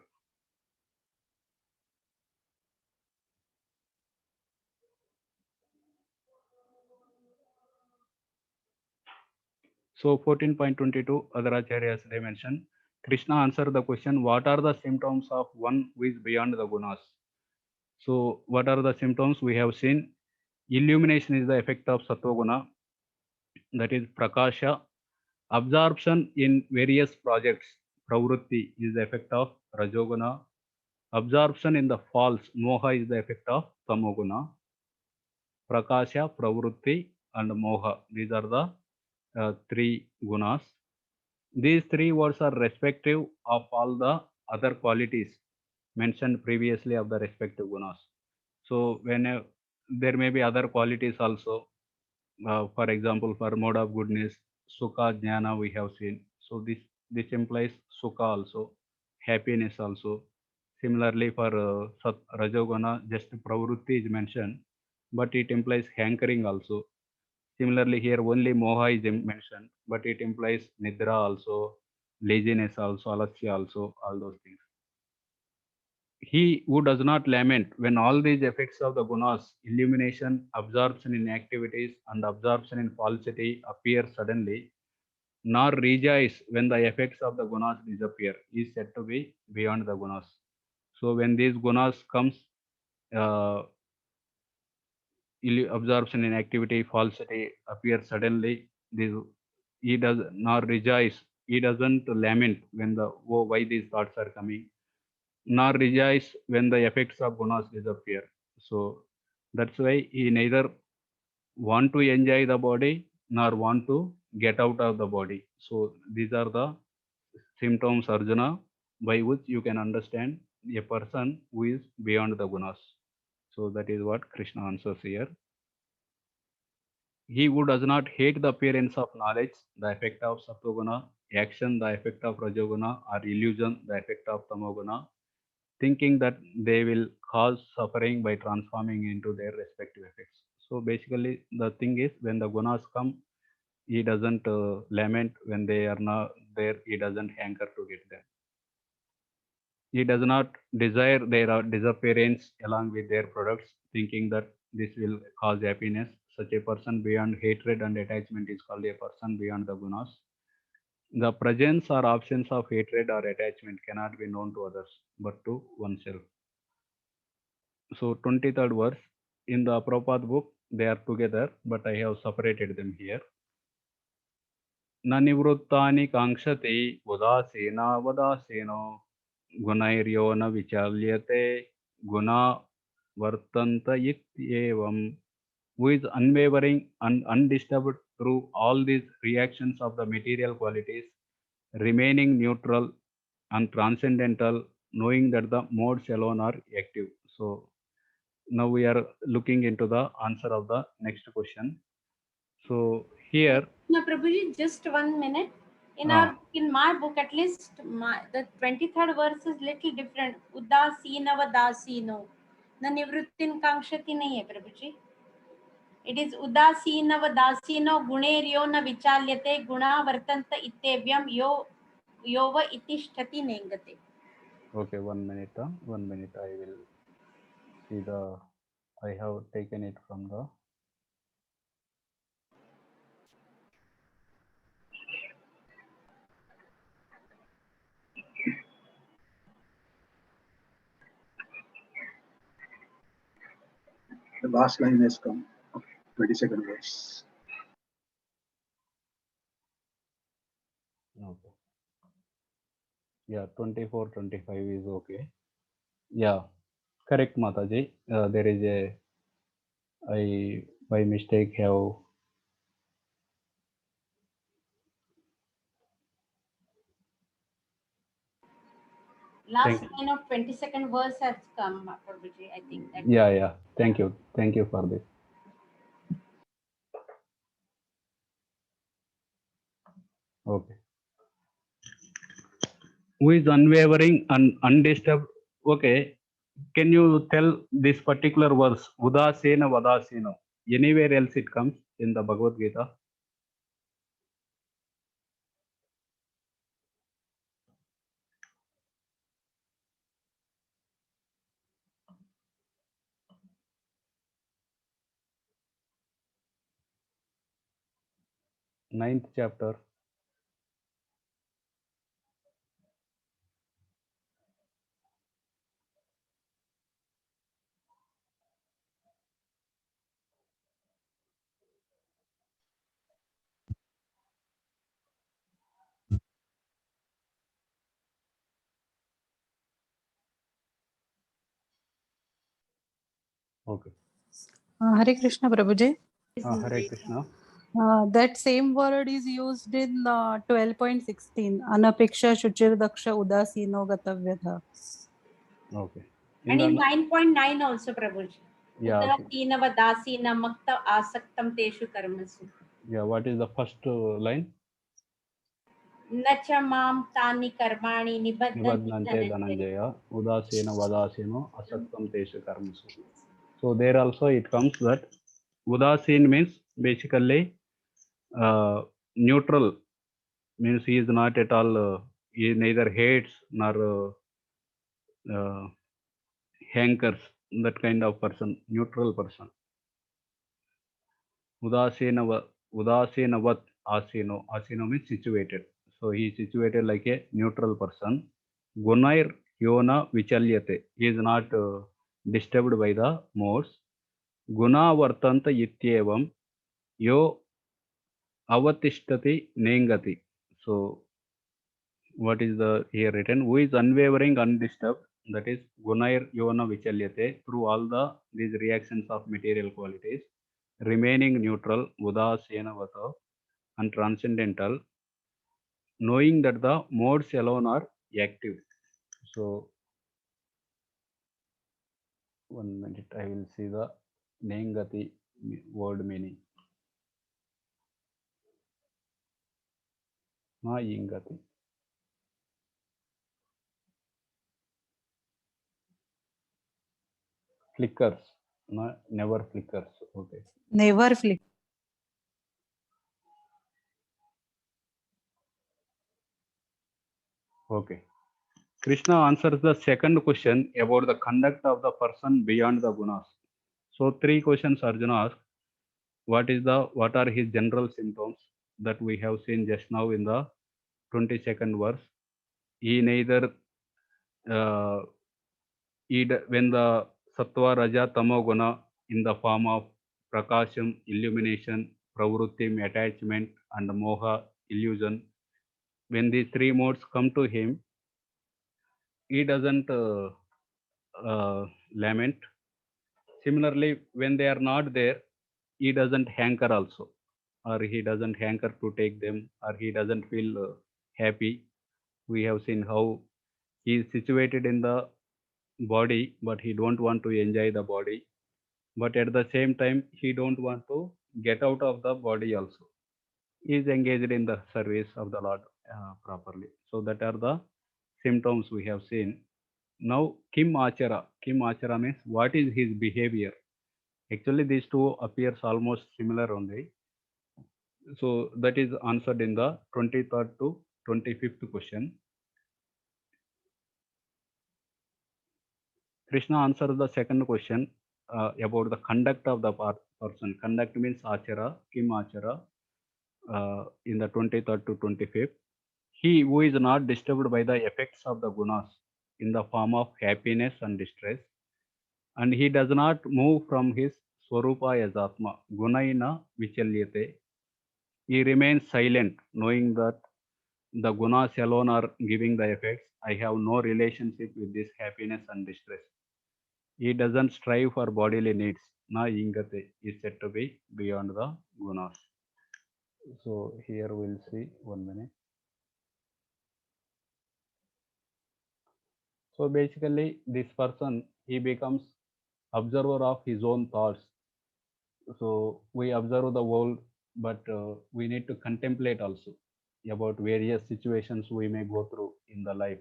So 14.22, other acharyas, they mention, Krishna answered the question, what are the symptoms of one who is beyond the gunas? So what are the symptoms? We have seen illumination is the effect of sattva guna, that is prakasha. Absorption in various projects, pravrutti, is the effect of rajoguna. Absorption in the false, moha, is the effect of tamoguna. Prakasha, pravrutti, and moha, these are the three gunas. These three words are respective of all the other qualities mentioned previously of the respective gunas. So when there may be other qualities also, for example, for mode of goodness, sukha, jnana, we have seen. So this implies sukha also, happiness also. Similarly, for rajoguna, just pravrutti is mentioned, but it implies hankering also. Similarly, here only moha is mentioned, but it implies nidra also, laziness also, alasya also, all those things. He who does not lament when all these effects of the gunas, illumination, absorption in activities, and absorption in falsity appear suddenly, nor rejoice when the effects of the gunas disappear, is said to be beyond the gunas. So when these gunas comes, uh, absorption in activity, falsity appear suddenly, this, he does not rejoice he doesn't lament when why these thoughts are coming, nor rejoice when the effects of gunas disappear. So that's why he neither want to enjoy the body nor want to get out of the body. So these are the symptoms, Arjuna, by which you can understand a person who is beyond the gunas. So that is what Krishna answers here. He who does not hate the appearance of knowledge, the effect of sattva-guna, action, the effect of rajoguna, or illusion, the effect of tamoguna, thinking that they will cause suffering by transforming into their respective effects. So basically, the thing is, when the gunas come, he doesn't lament. When they are not there, he doesn't hanker to get them. He does not desire their disappearance along with their products, thinking that this will cause happiness. Such a person beyond hatred and attachment is called a person beyond the gunas. The presence or absence of hatred or attachment cannot be known to others, but to oneself. So 23rd verse, in the Prabhupada book, they are together, but I have separated them here. Na nivruttani kankshati udasena vadaseno gunairyo na vichalyate guna vartanta ityevam, who is unwavering and undisturbed through all these reactions of the material qualities, remaining neutral and transcendental, knowing that the modes alone are active. So now we are looking into the answer of the next question. So here, No, Prabhuji, just 1 minute. In my book, at least the 23rd verse is little different. Udasina vadasino. Na nivrittin kankshati nahi hai, Prabhuji. It is udasina vadasino guneryo na vichalyate guna vartanta ittevyam yova itishtati nengate. okay, 1 minute. 1 minute. I will see the. I have taken it from the. The last line has come. Okay, 22nd verse. Okay. Yeah, 24, 25 is okay. Yeah, correct, Mataji. There is a. I by mistake have. Last line of 22nd verse has come, Prabhuji. I think that. Yeah. Thank you for this. Okay. Who is unwavering and undisturbed? Okay. Can you tell this particular verse? Udasena vadaseno. Anywhere else it comes in the Bhagavad Gita? Ninth chapter. Okay. Hare Krishna, Prabhuji. Hare Krishna. That same word is used in 12.16. Anapeksha shuchir daksha udasino gatavyatha. Okay. And in 9.9 also, Prabhuji. Yeah. Udasina vadasina makta asaktam teshu karmasu. Yeah. What is the first line? Nacha mam tani karmani Nibadnante dhananjaya udasena vadaseno asaktam teshu karmasu. So there also it comes that udasin means basically neutral, means he is not at all, he neither hates nor hankers, that kind of person, neutral person. Udasenavat asino. Asino means situated. So he is situated like a neutral person. Gunair yona vichalyate. He is not disturbed by the modes. Guna vartanta ityevam yo avatishtati nengati. So what is the here written? Who is unwavering, undisturbed, that is gunair yona vichalyate, through all these reactions of material qualities, remaining neutral, udasena vata, and transcendental, knowing that the modes alone are active. So 1 minute, I will see the Nengati word meaning. Na ingati. Flickers. Never flickers. Okay. Never flick. Okay. Krishna answers the second question about the conduct of the person beyond the gunas. So 3 questions Arjuna asked. What are his general symptoms that we have seen just now in the 22nd verse? He neither when the sattva raja tamo guna in the form of prakasham, illumination, pravrutim, attachment, and moha, illusion, when these 3 modes come to him, he doesn't lament. Similarly, when they are not there, he doesn't hanker also, or he doesn't hanker to take them, or he doesn't feel happy. We have seen how he is situated in the body, but he don't want to enjoy the body. But at the same time, he don't want to get out of the body also. He is engaged in the service of the Lord properly. So that are the symptoms we have seen. Now, Kim Achara. Kim Achara means what is his behavior? Actually, these two appears almost similar only. So that is answered in the 23rd to 25th question. Krishna answers the second question about the conduct of the person. Conduct means achara, kim achara, in the 23rd to 25th. He who is not disturbed by the effects of the gunas in the form of happiness and distress, and he does not move from his swarupa as atma, gunaina vichalyate. He remains silent, knowing that the gunas alone are giving the effects. I have no relationship with this happiness and distress. He doesn't strive for bodily needs. Na ingate is said to be beyond the gunas. So here we'll see 1 minute. So basically, this person, he becomes observer of his own thoughts. So we observe the world, but we need to contemplate also about various situations we may go through in the life.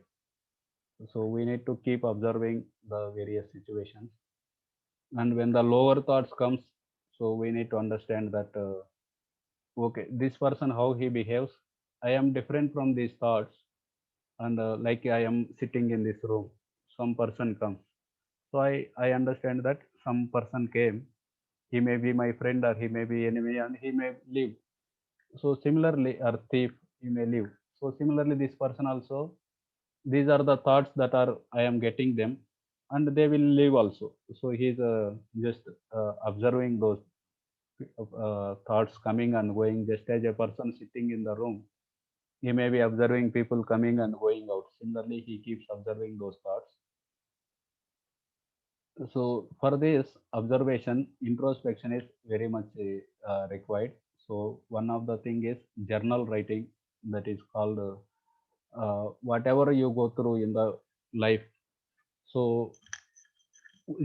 So we need to keep observing the various situations. And when the lower thoughts comes, so we need to understand that, okay, this person, how he behaves, I am different from these thoughts. And like I am sitting in this room, some person comes. So I understand that some person came, he may be my friend or he may be enemy and he may leave. So similarly, or thief, he may leave. So similarly, this person also, these are the thoughts that are I am getting them, and they will leave also. So he's just observing those thoughts coming and going, just as a person sitting in the room, he may be observing people coming and going out. Similarly, he keeps observing those thoughts. So for this observation, introspection is very much required. So one of the thing is journal writing, that is called whatever you go through in the life. So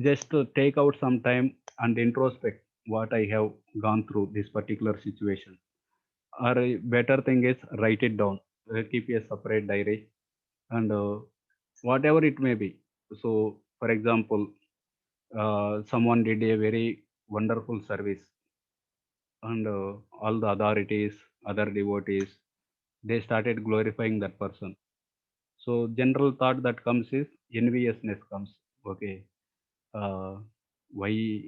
just to take out some time and introspect what I have gone through this particular situation. Or a better thing is write it down. Keep a separate diary and whatever it may be. So for example, someone did a very wonderful service, and all the authorities, other devotees, they started glorifying that person. So general thought that comes is enviousness comes. Okay, why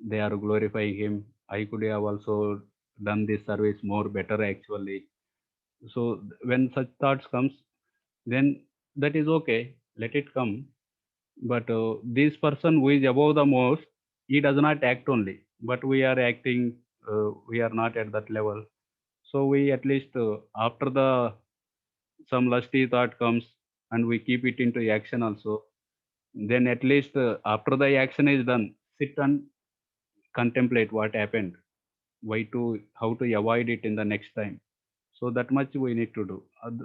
they are glorifying him? I could have also done this service more better actually. So when such thoughts comes, then that is okay, let it come. But this person who is above the most, he does not act only, but we are acting, we are not at that level. So we at least after the some lusty thought comes and we keep it into action also, then at least after the action is done, sit and contemplate what happened, how to avoid it in the next time. So that much we need to do.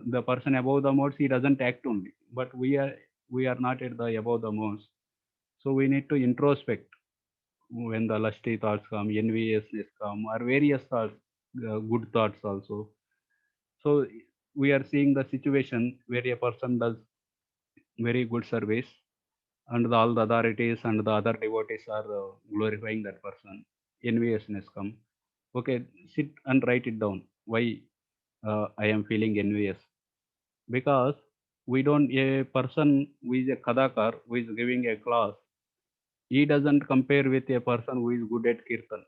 The person above the modes, he doesn't act only, but we are not at the above the modes. So we need to introspect when the lusty thoughts come, enviousness come, or various thoughts, good thoughts also. So we are seeing the situation where a person does very good service, and all the authorities and the other devotees are glorifying that person. Enviousness come. Okay, sit and write it down. Why I am feeling envious? Because a person who is a kadakar, who is giving a class, he doesn't compare with a person who is good at kirtan,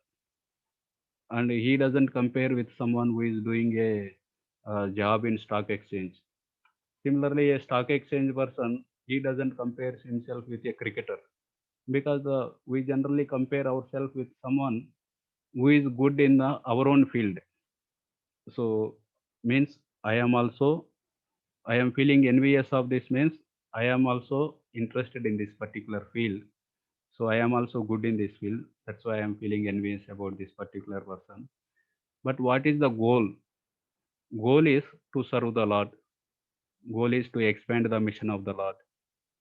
and he doesn't compare with someone who is doing a job in stock exchange. Similarly, a stock exchange person, he doesn't compare himself with a cricketer, because we generally compare ourselves with someone who is good in our own field. So means I am feeling envious of this, means I am also interested in this particular field. So I am also good in this field. That's why I am feeling envious about this particular person. But what is the goal? Goal is to serve the Lord. Goal is to expand the mission of the Lord.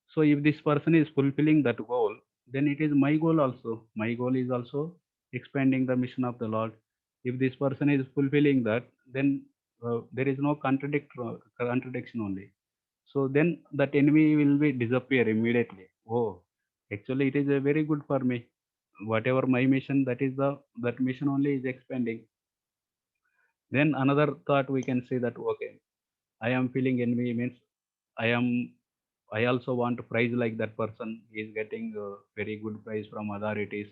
So if this person is fulfilling that goal, then it is my goal also. My goal is also expanding the mission of the Lord. If this person is fulfilling that, then there is no contradiction only. So then that enemy will be disappear immediately. Oh, actually it is a very good for me. Whatever my mission, that mission only is expanding. Then another thought we can say that, okay, I am feeling envy, means I also want prize like that person. He is getting a very good prize from authorities.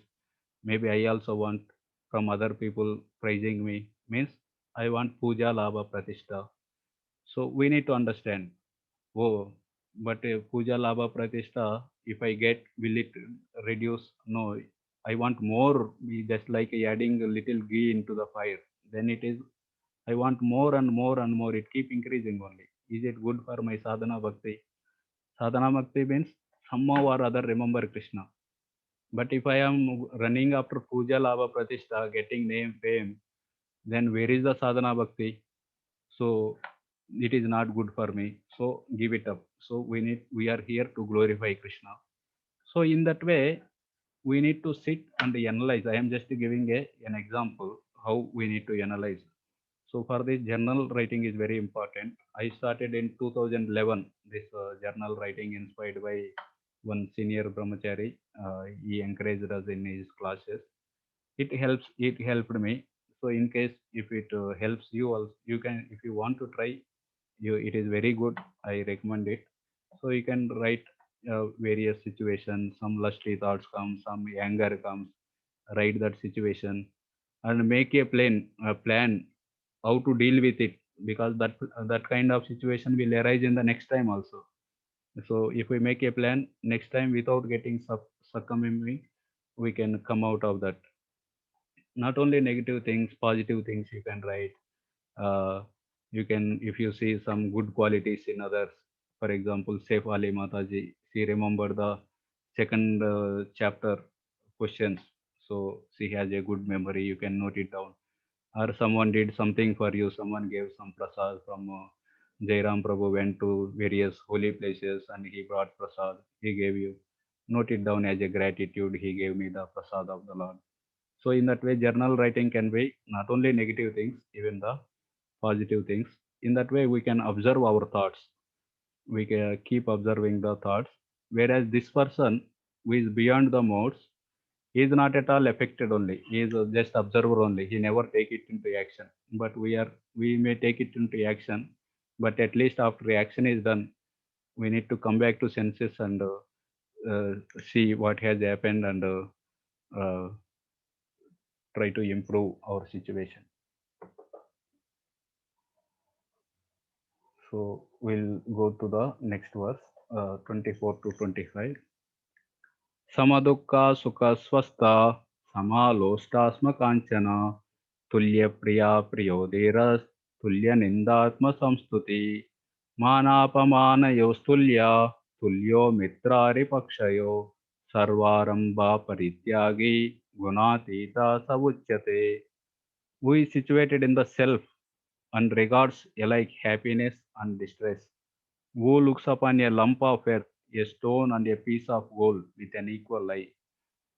Maybe I also want from other people praising me. Means I want puja, labha, pratishtha. So we need to understand. Oh, but puja, labha, pratishtha, if I get, will it reduce? No, I want more. Just like adding a little ghee into the fire. Then it is, I want more and more and more. It keep increasing only. Is it good for my sadhana bhakti? Sadhana bhakti means somehow or other remember Krishna. But if I am running after puja, labha, pratishtha, getting name, fame, then where is the sadhana bhakti? So it is not good for me. So give it up. So we are here to glorify Krishna. So in that way, we need to sit and analyze. I am just giving an example how we need to analyze. So for this, journal writing is very important. I started in 2011 this journal writing, inspired by one senior brahmachari. He encouraged us in his classes. It helped me. So in case if it helps you also, you can, if you want to try, it is very good. I recommend it. So you can write various situations. Some lusty thoughts come, some anger comes. Write that situation and make a plan how to deal with it, because that kind of situation will arise in the next time also. So if we make a plan next time without getting succumbing, we can come out of that. Not only negative things, positive things you can write. You can, if you see some good qualities in others, for example, Saif Ali Mataji, she remembered the second chapter questions, so she has a good memory. You can note it down. Or someone did something for you, someone gave some prasad from Jairam Prabhu went to various holy places and he brought prasad, he gave you. Note it down as a gratitude, he gave me the prasad of the Lord. So in that way, journal writing can be not only negative things, even the positive things. In that way, we can observe our thoughts. We can keep observing the thoughts. Whereas this person who is beyond the modes, he is not at all affected only. He is just observer only. He never take it into action. But we may take it into action, but at least after action is done, we need to come back to senses and see what has happened and try to improve our situation. So we'll go to the next verse, 24 to 25. Samadukka sukha swasta samaloshtasma kanchana tulya priya priyoderas tulya nindatma samstuti मानापमानयोस्तुल्य तुल्यो मित्रारिपक्षयो सर्वारंभा परित्यागी गुणातीता स उच्यते. Who is situated in the self and regards alike happiness and distress. Who looks upon a lump of earth, a stone, and a piece of gold with an equal eye.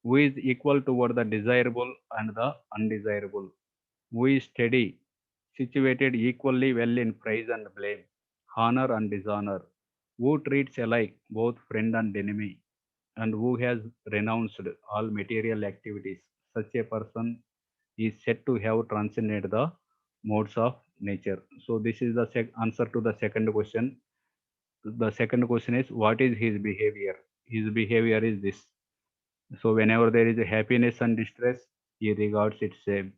Who is equal toward the desirable and the undesirable. Who is steady, situated equally well in praise and blame, honor and dishonor. Who treats alike both friend and enemy, and who has renounced all material activities. Such a person is said to have transcended the modes of nature. So this is the answer to the second question. The second question is, what is his behavior? His behavior is this. So whenever there is a happiness and distress, he regards it same.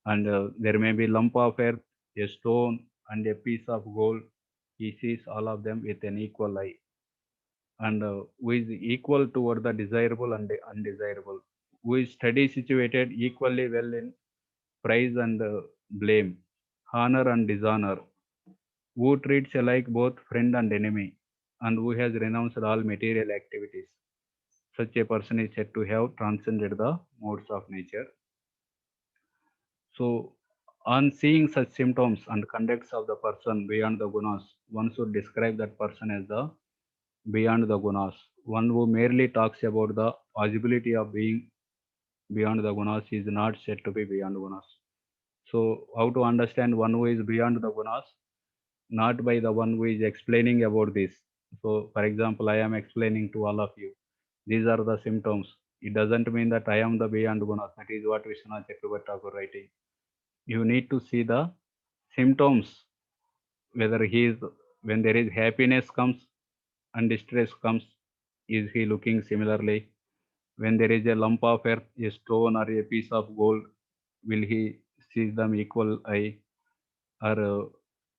And there may be lump of earth, a stone, and a piece of gold. He sees all of them with an equal eye. And who is equal toward the desirable and the undesirable. Who is steady situated equally well in praise and blame, honor and dishonor. Who treats alike both friend and enemy, and who has renounced all material activities. Such a person is said to have transcended the modes of nature. So, on seeing such symptoms and conducts of the person beyond the gunas, one should describe that person as the beyond the gunas. One who merely talks about the possibility of being beyond the gunas is not said to be beyond gunas. So, how to understand one who is beyond the gunas? Not by the one who is explaining about this. So, for example, I am explaining to all of you. These are the symptoms. It doesn't mean that I am the beyond gunas. That is what Vishwanath Chakrabarti Thakur writing. You need to see the symptoms, whether he is, when there is happiness comes and distress comes, is he looking similarly? When there is a lump of earth, a stone, or a piece of gold, will he see them equal eye? Or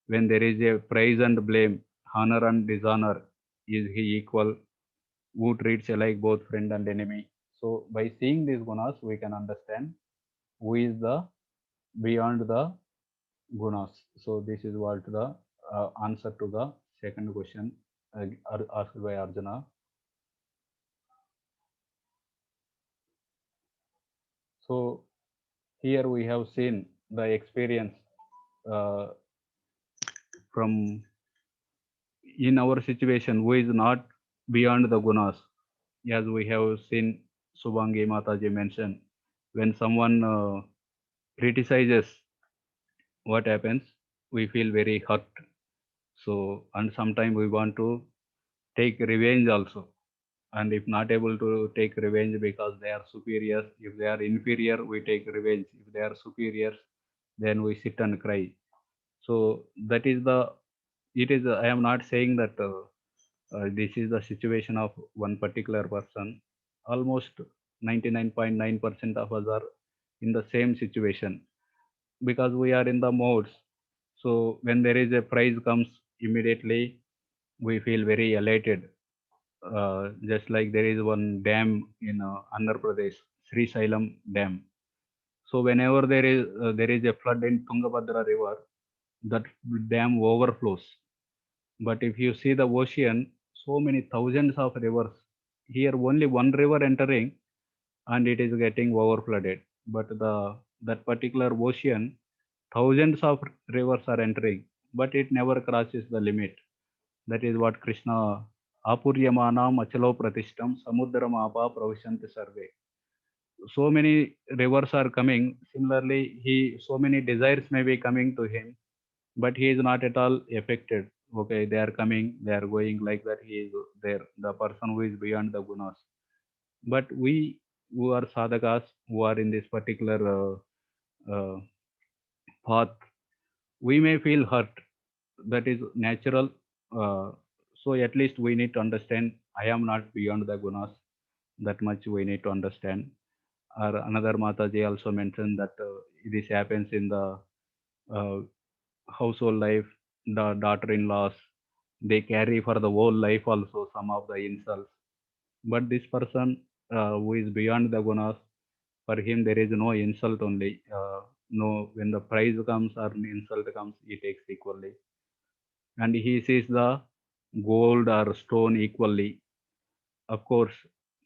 when there is a praise and blame, honor and dishonor, is he equal? Who treats alike both friend and enemy? So by seeing these gunas, we can understand who is the beyond the gunas. So this is what the answer to the second question asked by Arjuna. So here we have seen the experience from in our situation who is not beyond the gunas. As we have seen Subhangi Mataji mentioned, when someone criticizes, what happens? We feel very hurt. So, and sometimes we want to take revenge also. And if not able to take revenge because they are superiors, if they are inferior, we take revenge. If they are superiors, then we sit and cry. So that is the, it is, I am not saying that this is the situation of one particular person. Almost 99.9% of us are in the same situation because we are in the modes. So when there is a prize comes, immediately we feel very elated. Just like there is one dam in Andhra Pradesh, Sri Sailam Dam. So whenever there is a flood in Tungabhadra River, that dam overflows. But if you see the ocean, so many thousands of rivers. Here only one river entering, and it is getting overflooded. But that particular ocean, thousands of rivers are entering, but it never crosses the limit. That is what Krishna Apuryamanam Achalo Pratishtam Samudram Apa Pravishanti Sarve. So many rivers are coming. Similarly, so many desires may be coming to him, but he is not at all affected. Okay, they are coming, they are going like that. He is there, the person who is beyond the gunas. But we who are sadhakas, who are in this particular path, we may feel hurt. That is natural. So at least we need to understand I am not beyond the gunas. That much we need to understand. Or another Mataji also mentioned that this happens in the household life, the daughter-in-laws, they carry for the whole life also some of the insults. But this person who is beyond the gunas, for him there is no insult only. No, when the prize comes or insult comes, he takes equally. and he sees the gold or stone equally. Of course,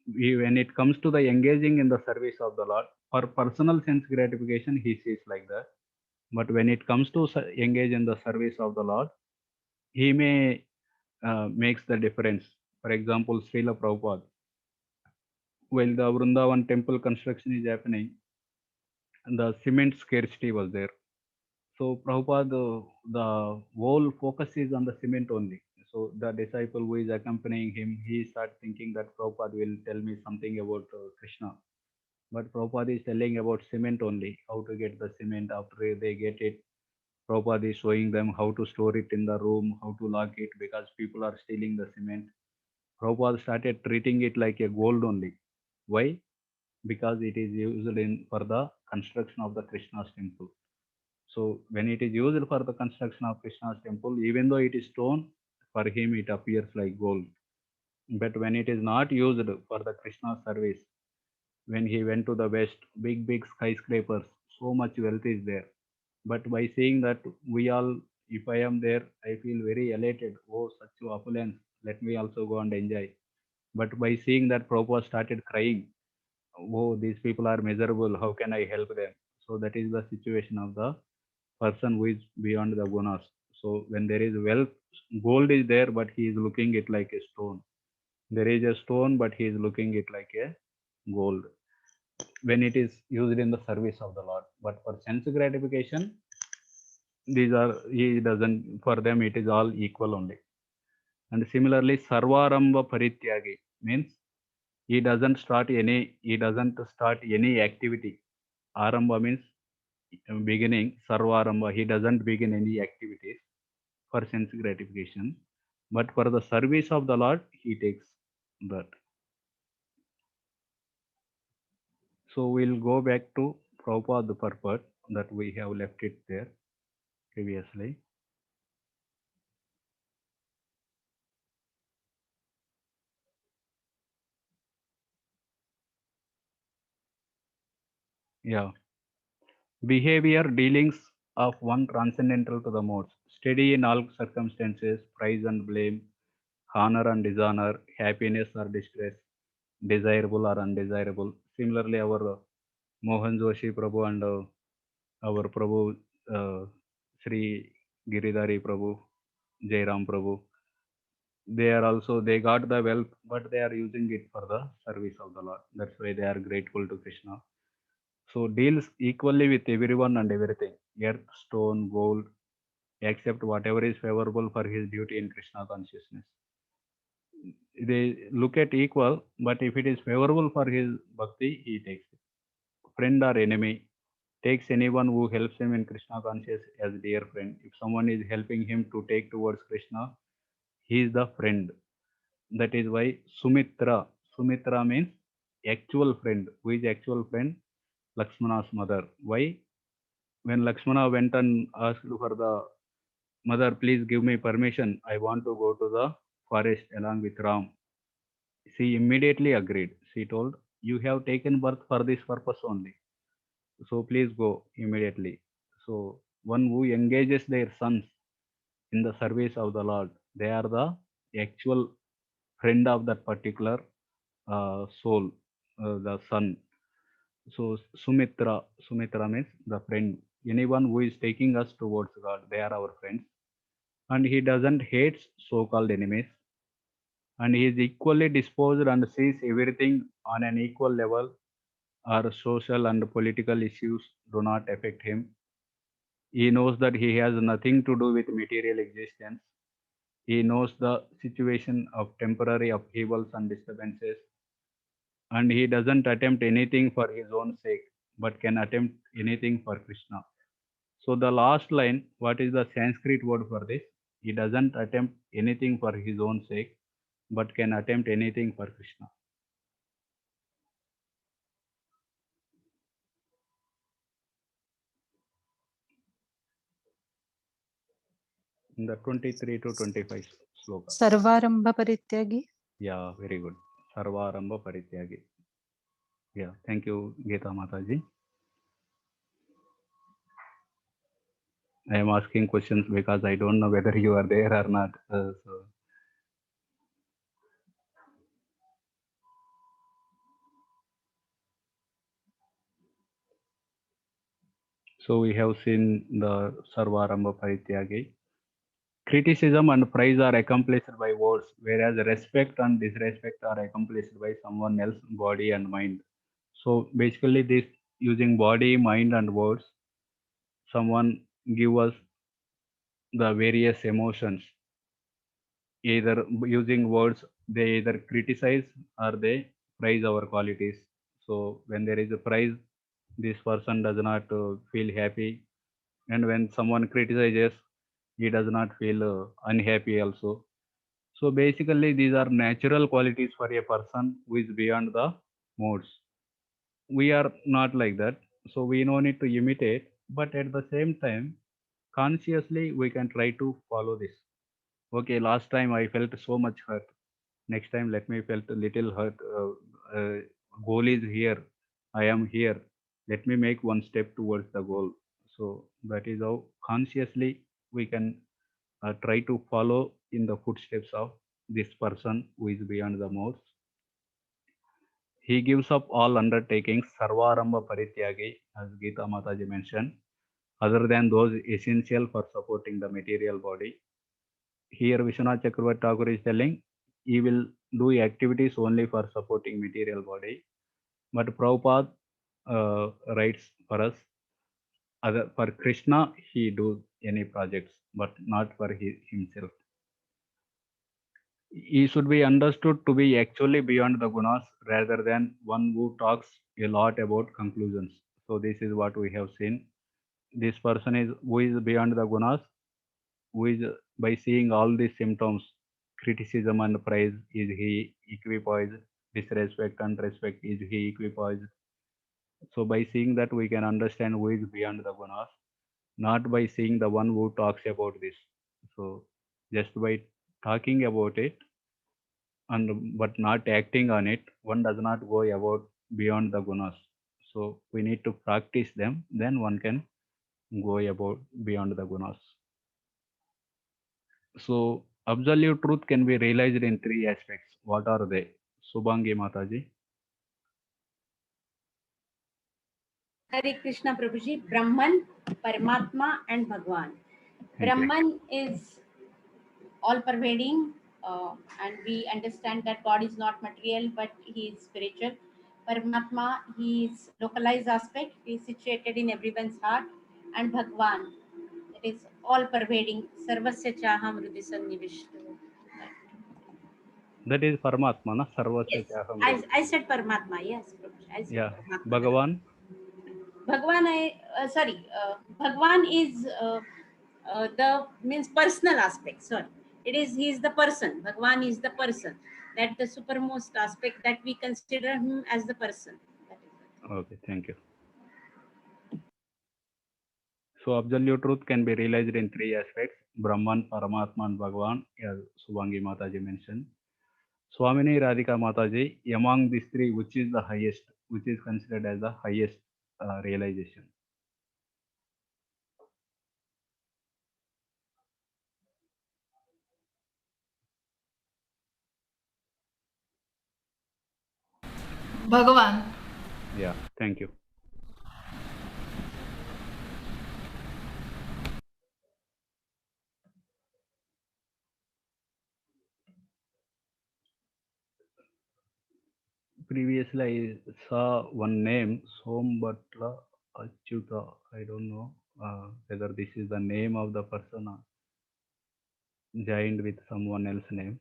when it comes to the engaging in the service of the Lord, for personal sense gratification, he sees like that. But when it comes to engage in the service of the Lord, he may makes the difference. For example, Srila Prabhupada, while the Vrindavan temple construction is happening, the cement scarcity was there. So Prabhupada, the whole focus is on the cement only. So the disciple who is accompanying him, he starts thinking that Prabhupada will tell me something about Krishna. But Prabhupada is telling about cement only, how to get the cement. After they get it, Prabhupada is showing them how to store it in the room, how to lock it, because people are stealing the cement. Prabhupada started treating it like a gold only. Why? Because it is used for the construction of the Krishna's temple. So when it is used for the construction of Krishna's temple, even though it is stone, for him it appears like gold. But when it is not used for the Krishna service, when he went to the west, big skyscrapers, so much wealth is there. But by seeing that, we all, if I am there, I feel very elated. Oh, such opulence, let me also go and enjoy. But by seeing that, Prabhupada started crying. Oh, these people are miserable. How can I help them? So that is the situation of the person who is beyond the gunas. So when there is wealth, gold is there, but he is looking it like a stone. There is a stone, but he is looking it like a gold. When it is used in the service of the Lord, but for sense gratification, these are, he doesn't, for them it is all equal only. And similarly, Sarvaramba Parityagi means he doesn't start any activity. Aramba means beginning, Sarvaramba, he doesn't begin any activities for sense gratification, but for the service of the Lord, he takes that. So we'll go back to Prabhupada purport that we have left it there previously. Yeah. Behavior dealings of one transcendental to the modes, steady in all circumstances, praise and blame, honor and dishonor, happiness or distress, desirable or undesirable. Similarly, our Mohan Joshi Prabhu and our Prabhu Sri Giridhari Prabhu, Jairam Prabhu, they are also, they got the wealth, but they are using it for the service of the Lord. That's why they are grateful to Krishna. So deals equally with everyone and everything, earth, stone, gold, except whatever is favorable for his duty in Krishna consciousness. They look at equal, but if it is favorable for his bhakti, he takes it. Friend or enemy, takes anyone who helps him in Krishna conscious as dear friend. If someone is helping him to take towards Krishna, he is the friend. That is why Sumitra means actual friend. Who is actual friend? Lakshmana's mother. Why? When Lakshmana went and asked for the mother, please give me permission, I want to go to the forest along with Ram. She immediately agreed. She told, you have taken birth for this purpose only. So please go immediately. So one who engages their sons in the service of the Lord, they are the actual friend of that particular soul, the son. So Sumitra means the friend. Anyone who is taking us towards God, they are our friends. And he doesn't hate so-called enemies. And he is equally disposed and sees everything on an equal level. Our social and political issues do not affect him. He knows that he has nothing to do with material existence. He knows the situation of temporary upheavals and disturbances, and he doesn't attempt anything for his own sake, but can attempt anything for Krishna. So the last line, what is the Sanskrit word for this? He doesn't attempt anything for his own sake, but can attempt anything for Krishna. In the 23 to 25 sloka. Sarvarambha Parityagi. Yeah, very good. Sarvarambha Parityagi. Yeah, thank you, Geeta Mataji. I am asking questions because I don't know whether you are there or not. So we have seen the Sarvarambha Parityagi. Criticism and praise are accomplished by words, whereas respect and disrespect are accomplished by someone else's body and mind. So basically, this using body, mind, and words, someone give us the various emotions. Either using words, they either criticize or they praise our qualities. So when there is a praise, this person does not feel happy, and when someone criticizes, he does not feel unhappy also. So basically, these are natural qualities for a person who is beyond the modes. We are not like that, so we no need to imitate, but at the same time, consciously we can try to follow this. Okay, last time I felt so much hurt. Next time, let me felt a little hurt. Goal is here. I am here. Let me make one step towards the goal. So that is how consciously we can try to follow in the footsteps of this person who is beyond the modes. He gives up all undertakings, Sarvarambha Parityagi, as Gita Mataji mentioned, other than those essential for supporting the material body. Here Vishwanath Chakravarti Thakur is telling he will do activities only for supporting material body. But Prabhupada writes for us, for Krishna he do any projects, but not for himself. He should be understood to be actually beyond the gunas rather than one who talks a lot about conclusions. So this is what we have seen. This person is who is beyond the gunas, who is by seeing all these symptoms, criticism and praise, is he equipoised, disrespect and respect, is he equipoised. So by seeing that we can understand who is beyond the gunas, not by seeing the one who talks about this. So just by talking about it, and but not acting on it, one does not go about beyond the gunas. So we need to practice them, then one can go about beyond the gunas. So absolute truth can be realized in three aspects. What are they? Subhangi Mataji. Hare Krishna Prabhuji, Brahman, Paramatma, and Bhagwan. Brahman is all pervading, and we understand that God is not material, but He is spiritual. Paramatma, He is localized aspect, He is situated in everyone's heart, and Bhagwan, it is all pervading. Sarvasya Chaham Hrudi Sannivishtu. That is Paramatma, na? Sarvasya Yes, Chaham. I said Paramatma, yes. I said Yeah. Paramatma. Bhagavan. Bhagwan, Bhagwan is the means personal aspect. Sorry, he is the person. Bhagwan is the person. That the supermost aspect that we consider him as the person. Okay, thank you. So absolute truth can be realized in three aspects: Brahman, Paramatma, and Bhagavan, as Subhangi Mataji mentioned. Swamini Radhika Mataji, among these three, which is the highest, which is considered as the highest realization? Bhagavan. Yeah, thank you. Previously, I saw one name, Sombatla Achyuta. I don't know whether this is the name of the person or joined with someone else's name.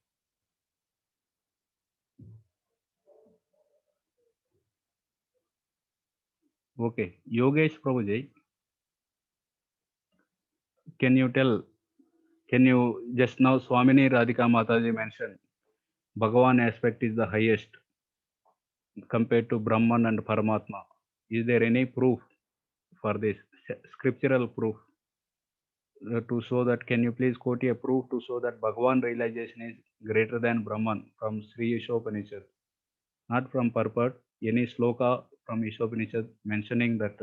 Okay, Yogesh Prabhuji, can you tell? Can you just now Swamini Radhika Mataji mentioned Bhagavan aspect is the highest compared to Brahman and Paramatma. Is there any proof for this? Scriptural proof to show that? Can you please quote a proof to show that Bhagavan realization is greater than Brahman from Sri Ishopanishad? Not from purport, any sloka from Ishopanishad mentioning that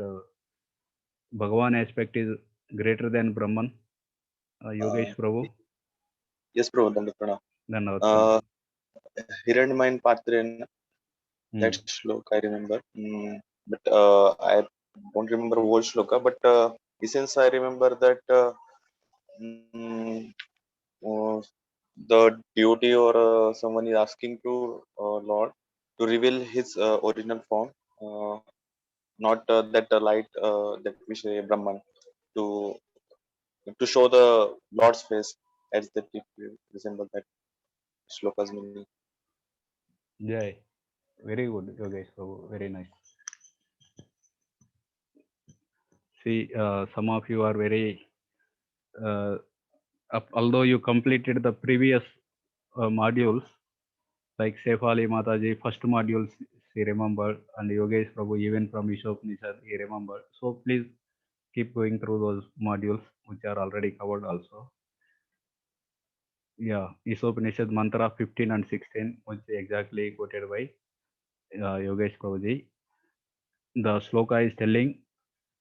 Bhagavan aspect is greater than Brahman. Yogesh Prabhu. Yes, Prabhu, Dandavat Pranam. Dandavat. Hiranyamayan Patren, that shloka I remember. But I don't remember whole shloka, but essence I remember that the devotee or someone is asking to Lord to reveal his original form, not that light that we say Brahman, to show the Lord's face as that it resemble that shloka's meaning. Jai. Very good, Yogesh Prabhu. Very nice. See, some of you are very, although you completed the previous modules, like Sefali Mataji, first module he remembered, and Yogesh Prabhu, even from Ishopanishad, he remembered. So please keep going through those modules, which are already covered also. Yeah, Ishopanishad mantra 15 and 16, which is exactly quoted by Yogesh Prabhuji. The sloka is telling,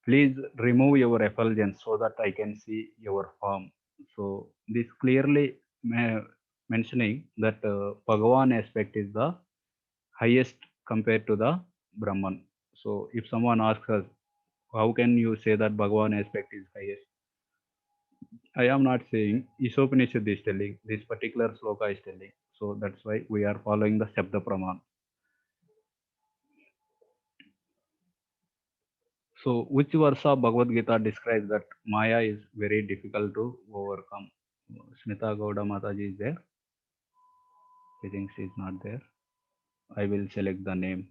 please remove your effulgence so that I can see your form. So this clearly mentioning that Bhagavan aspect is the highest compared to the Brahman. So if someone asks us, how can you say that Bhagavan aspect is highest? I am not saying, Ishopanishad is telling, this particular sloka is telling. So that's why we are following the Shabda Praman. So which verse of Bhagavad Gita describes that Maya is very difficult to overcome? Smita Gowda Mataji is there? I think she is not there. I will select the name.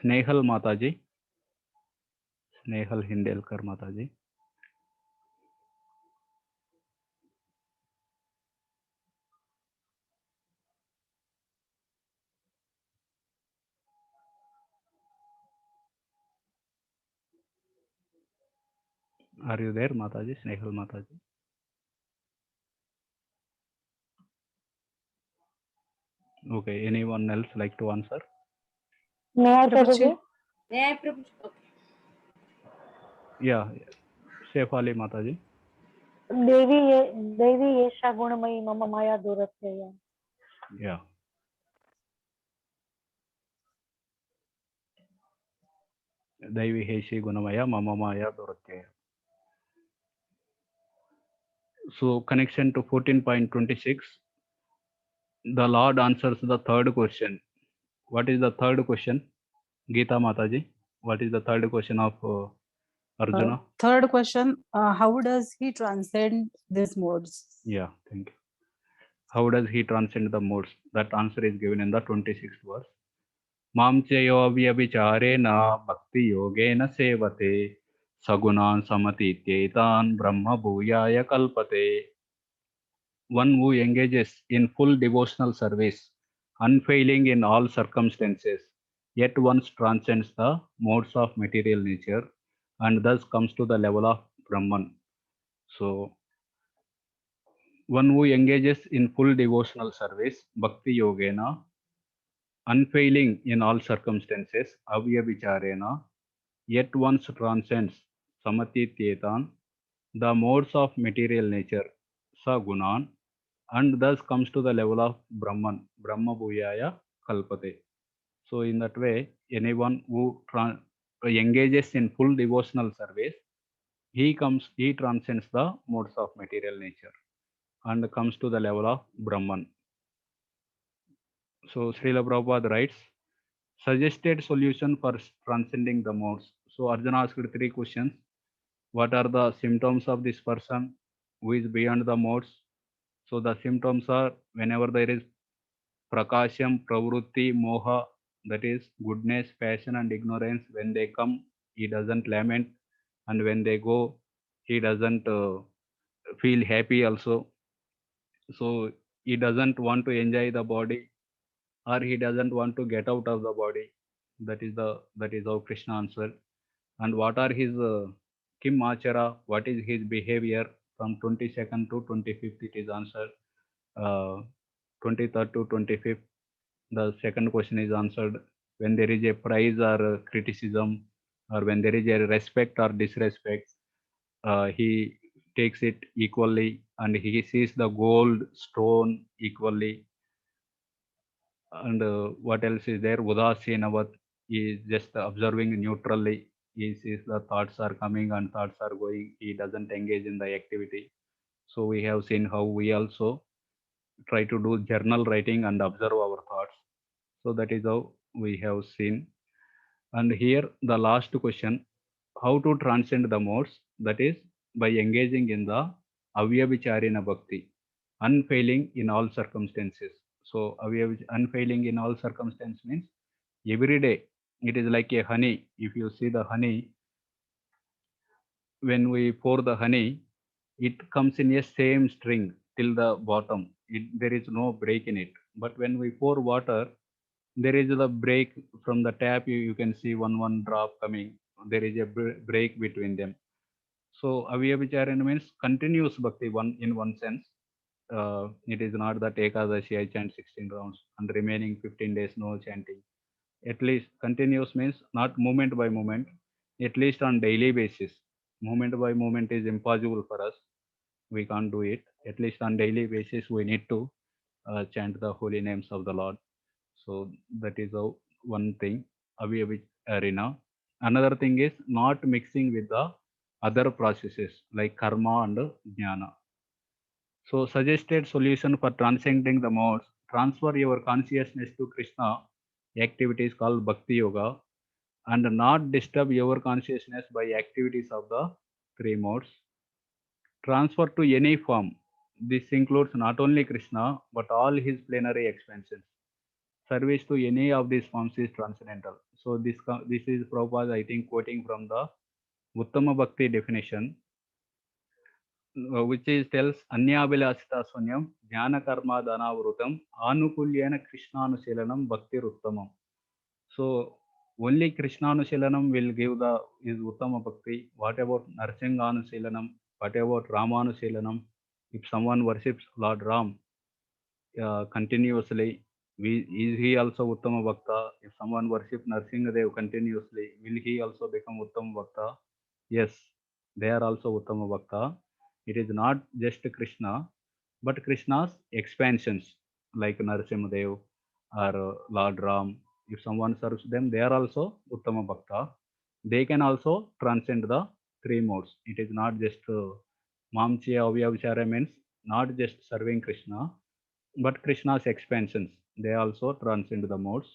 Snehal Mataji. Snehal Hindelkar Mataji. Are you there, Mataji? Snehal Mataji? Okay, anyone else like to answer? May I, Prabhuji? May I, Prabhuji? Okay. Yeah, Shefali Mataji. Devi Yesha Gunamayi Mama Maya Duratya. Yeah. Devi Heshi Gunamaya Mama Maya Duratya. So connection to 14.26. The Lord answers the third question. What is the third question? Geeta Mataji. What is the third question of Arjuna? Third question, how does he transcend these modes? Yeah, thank you. How does he transcend the modes? That answer is given in the 26th verse. Mam chayo vyabhicharena bhakti yogena sevate sagunan samatityetan brahma bhuyaya kalpate. One who engages in full devotional service, unfailing in all circumstances, yet once transcends the modes of material nature and thus comes to the level of Brahman. So, one who engages in full devotional service, Bhakti Yogena, unfailing in all circumstances, Avyabhicharena, yet once transcends Samatityetan, the modes of material nature, Sagunan, and thus comes to the level of Brahman, Brahma Bhuyaya Kalpate. So in that way, anyone who engages in full devotional service, he transcends the modes of material nature and comes to the level of Brahman. So Srila Prabhupada writes, suggested solution for transcending the modes. So Arjuna asked three questions. What are the symptoms of this person who is beyond the modes? So the symptoms are whenever there is prakasham, pravrutti, moha, that is goodness, passion and ignorance. When they come, he doesn't lament, and when they go, he doesn't feel happy also. So he doesn't want to enjoy the body, or he doesn't want to get out of the body. That is how Krishna answered. And what are his kim achara? What is his behavior from 22nd to 25th? It is answered. 23rd to 25th. The second question is answered when there is a praise or criticism, or when there is a respect or disrespect, he takes it equally, and he sees the gold stone equally. And what else is there? Udasinavat is just observing neutrally. He sees the thoughts are coming and thoughts are going. He doesn't engage in the activity. So we have seen how we also try to do journal writing and observe our thoughts. So that is how we have seen. And here the last question, how to transcend the modes, that is by engaging in the avyabhicharina bhakti, unfailing in all circumstances. So unfailing in all circumstances means every day it is like a honey. If you see the honey, when we pour the honey, it comes in a same string till the bottom. There is no break in it. But when we pour water, there is a break from the tap. You can see one drop coming. There is a break between them. So avyabhicharana means continuous bhakti, one in one sense. It is not that Ekadashi I chant 16 rounds and remaining 15 days no chanting. At least continuous means not moment by moment, at least on daily basis. Moment by moment is impossible for us. We can't do it. At least on daily basis, we need to chant the holy names of the Lord. So that is one thing, avyabhicharina. Another thing is not mixing with the other processes like karma and jnana. So suggested solution for transcending the modes, transfer your consciousness to Krishna. Activities called Bhakti Yoga, and not disturb your consciousness by activities of the three modes. Transfer to any form. This includes not only Krishna, but all his plenary expansions. Service to any of these forms is transcendental. So this is Prabhupada, I think, quoting from the Uttama Bhakti definition, which is tells Anyabhilasita Sunyam, Jnana Karma Dhanavrutam, Anukulyana Krishnanusilanam Bhakti Uttamam. So only Krishnanusilanam will give the is Uttama Bhakti. What about Narsinganusilanam? What about Ramanusilanam? If someone worships Lord Ram continuously, is he also Uttama Bhakta? If someone worships Narsingadev continuously, will he also become Uttama Bhakta? Yes, they are also Uttama Bhakta. It is not just Krishna, but Krishna's expansions like Narasimhadev or Lord Ram. If someone serves them, they are also Uttama Bhakta. They can also transcend the three modes. It is not just Mamchya Avyavachara means not just serving Krishna, but Krishna's expansions. They also transcend the modes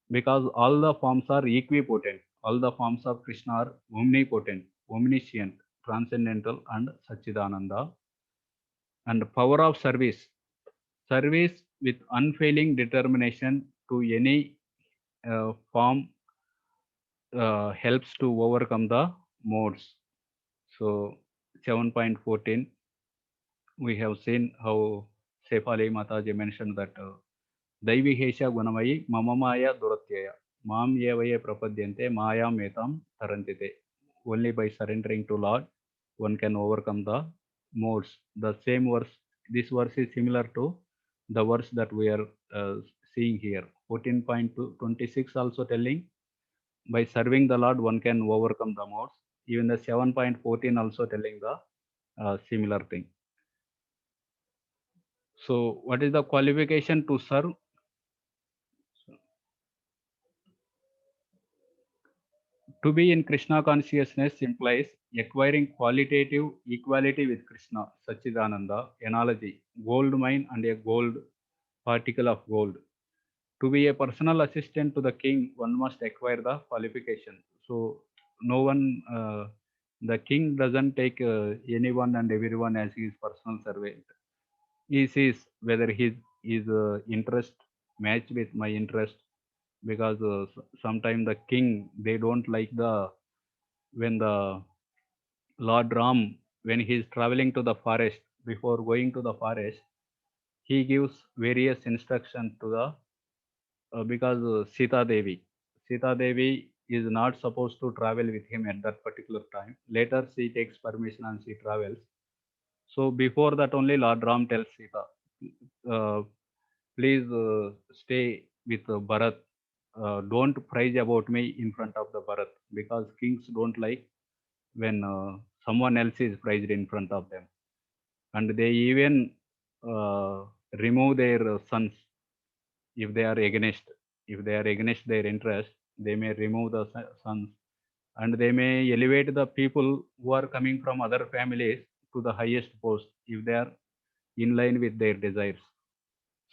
because all the forms are equipotent. All the forms of Krishna are omnipotent, omniscient, transcendental, and Satchidananda. And power of service. Service with unfailing determination to any form helps to overcome the modes. So 7.14, we have seen how Sefali Mataji mentioned that Daivihesha Gunamayi Mamamaya Duratyaya Mam Yevaye Prapadyante Maya Metam Tarantite. Only by surrendering to Lord, one can overcome the modes. The same verse, this verse is similar to the verse that we are seeing here. 14.26 also telling by serving the Lord, one can overcome the modes. Even the 7.14 also telling the similar thing. So what is the qualification to serve? To be in Krishna consciousness implies acquiring qualitative equality with Krishna, Satchidananda, analogy, gold mine and a gold particle of gold. To be a personal assistant to the king, one must acquire the qualification. So no one, the king doesn't take anyone and everyone as his personal servant. He sees whether his interest match with my interest, because sometimes the king, they don't like when the Lord Ram, when he is traveling to the forest, before going to the forest, he gives various instructions to the because Sita Devi is not supposed to travel with him at that particular time. Later she takes permission and she travels. So before that only Lord Ram tells Sita, please stay with Bharat don't praise about me in front of the Bharat, because kings don't like when someone else is praised in front of them. And they even remove their sons if they are against their interest. They may remove the sons, and they may elevate the people who are coming from other families to the highest post if they are in line with their desires.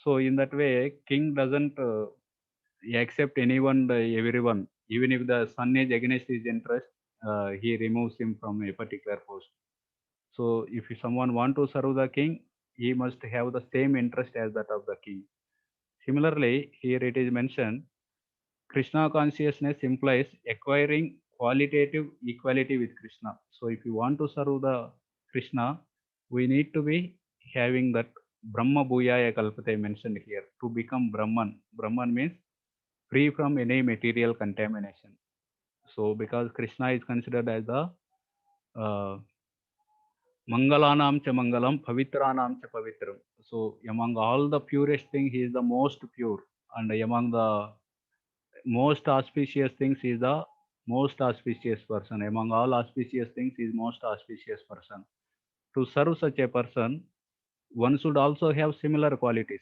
So in that way, king doesn't accept anyone, everyone. Even if the son is against his interest, he removes him from a particular post. So if someone want to serve the king, he must have the same interest as that of the king. Similarly, here it is mentioned, Krishna consciousness implies acquiring qualitative equality with Krishna. So if you want to serve the Krishna, we need to be having that Brahma Bhuyaya Kalpate mentioned here, to become Brahman. Brahman means free from any material contamination. So because Krishna is considered as the Mangalanam cha Mangalam, Pavitranam cha Pavitram. So among all the purest things, he is the most pure, and among the most auspicious things, he is the most auspicious person. Among all auspicious things, he is most auspicious person. To serve such a person, one should also have similar qualities.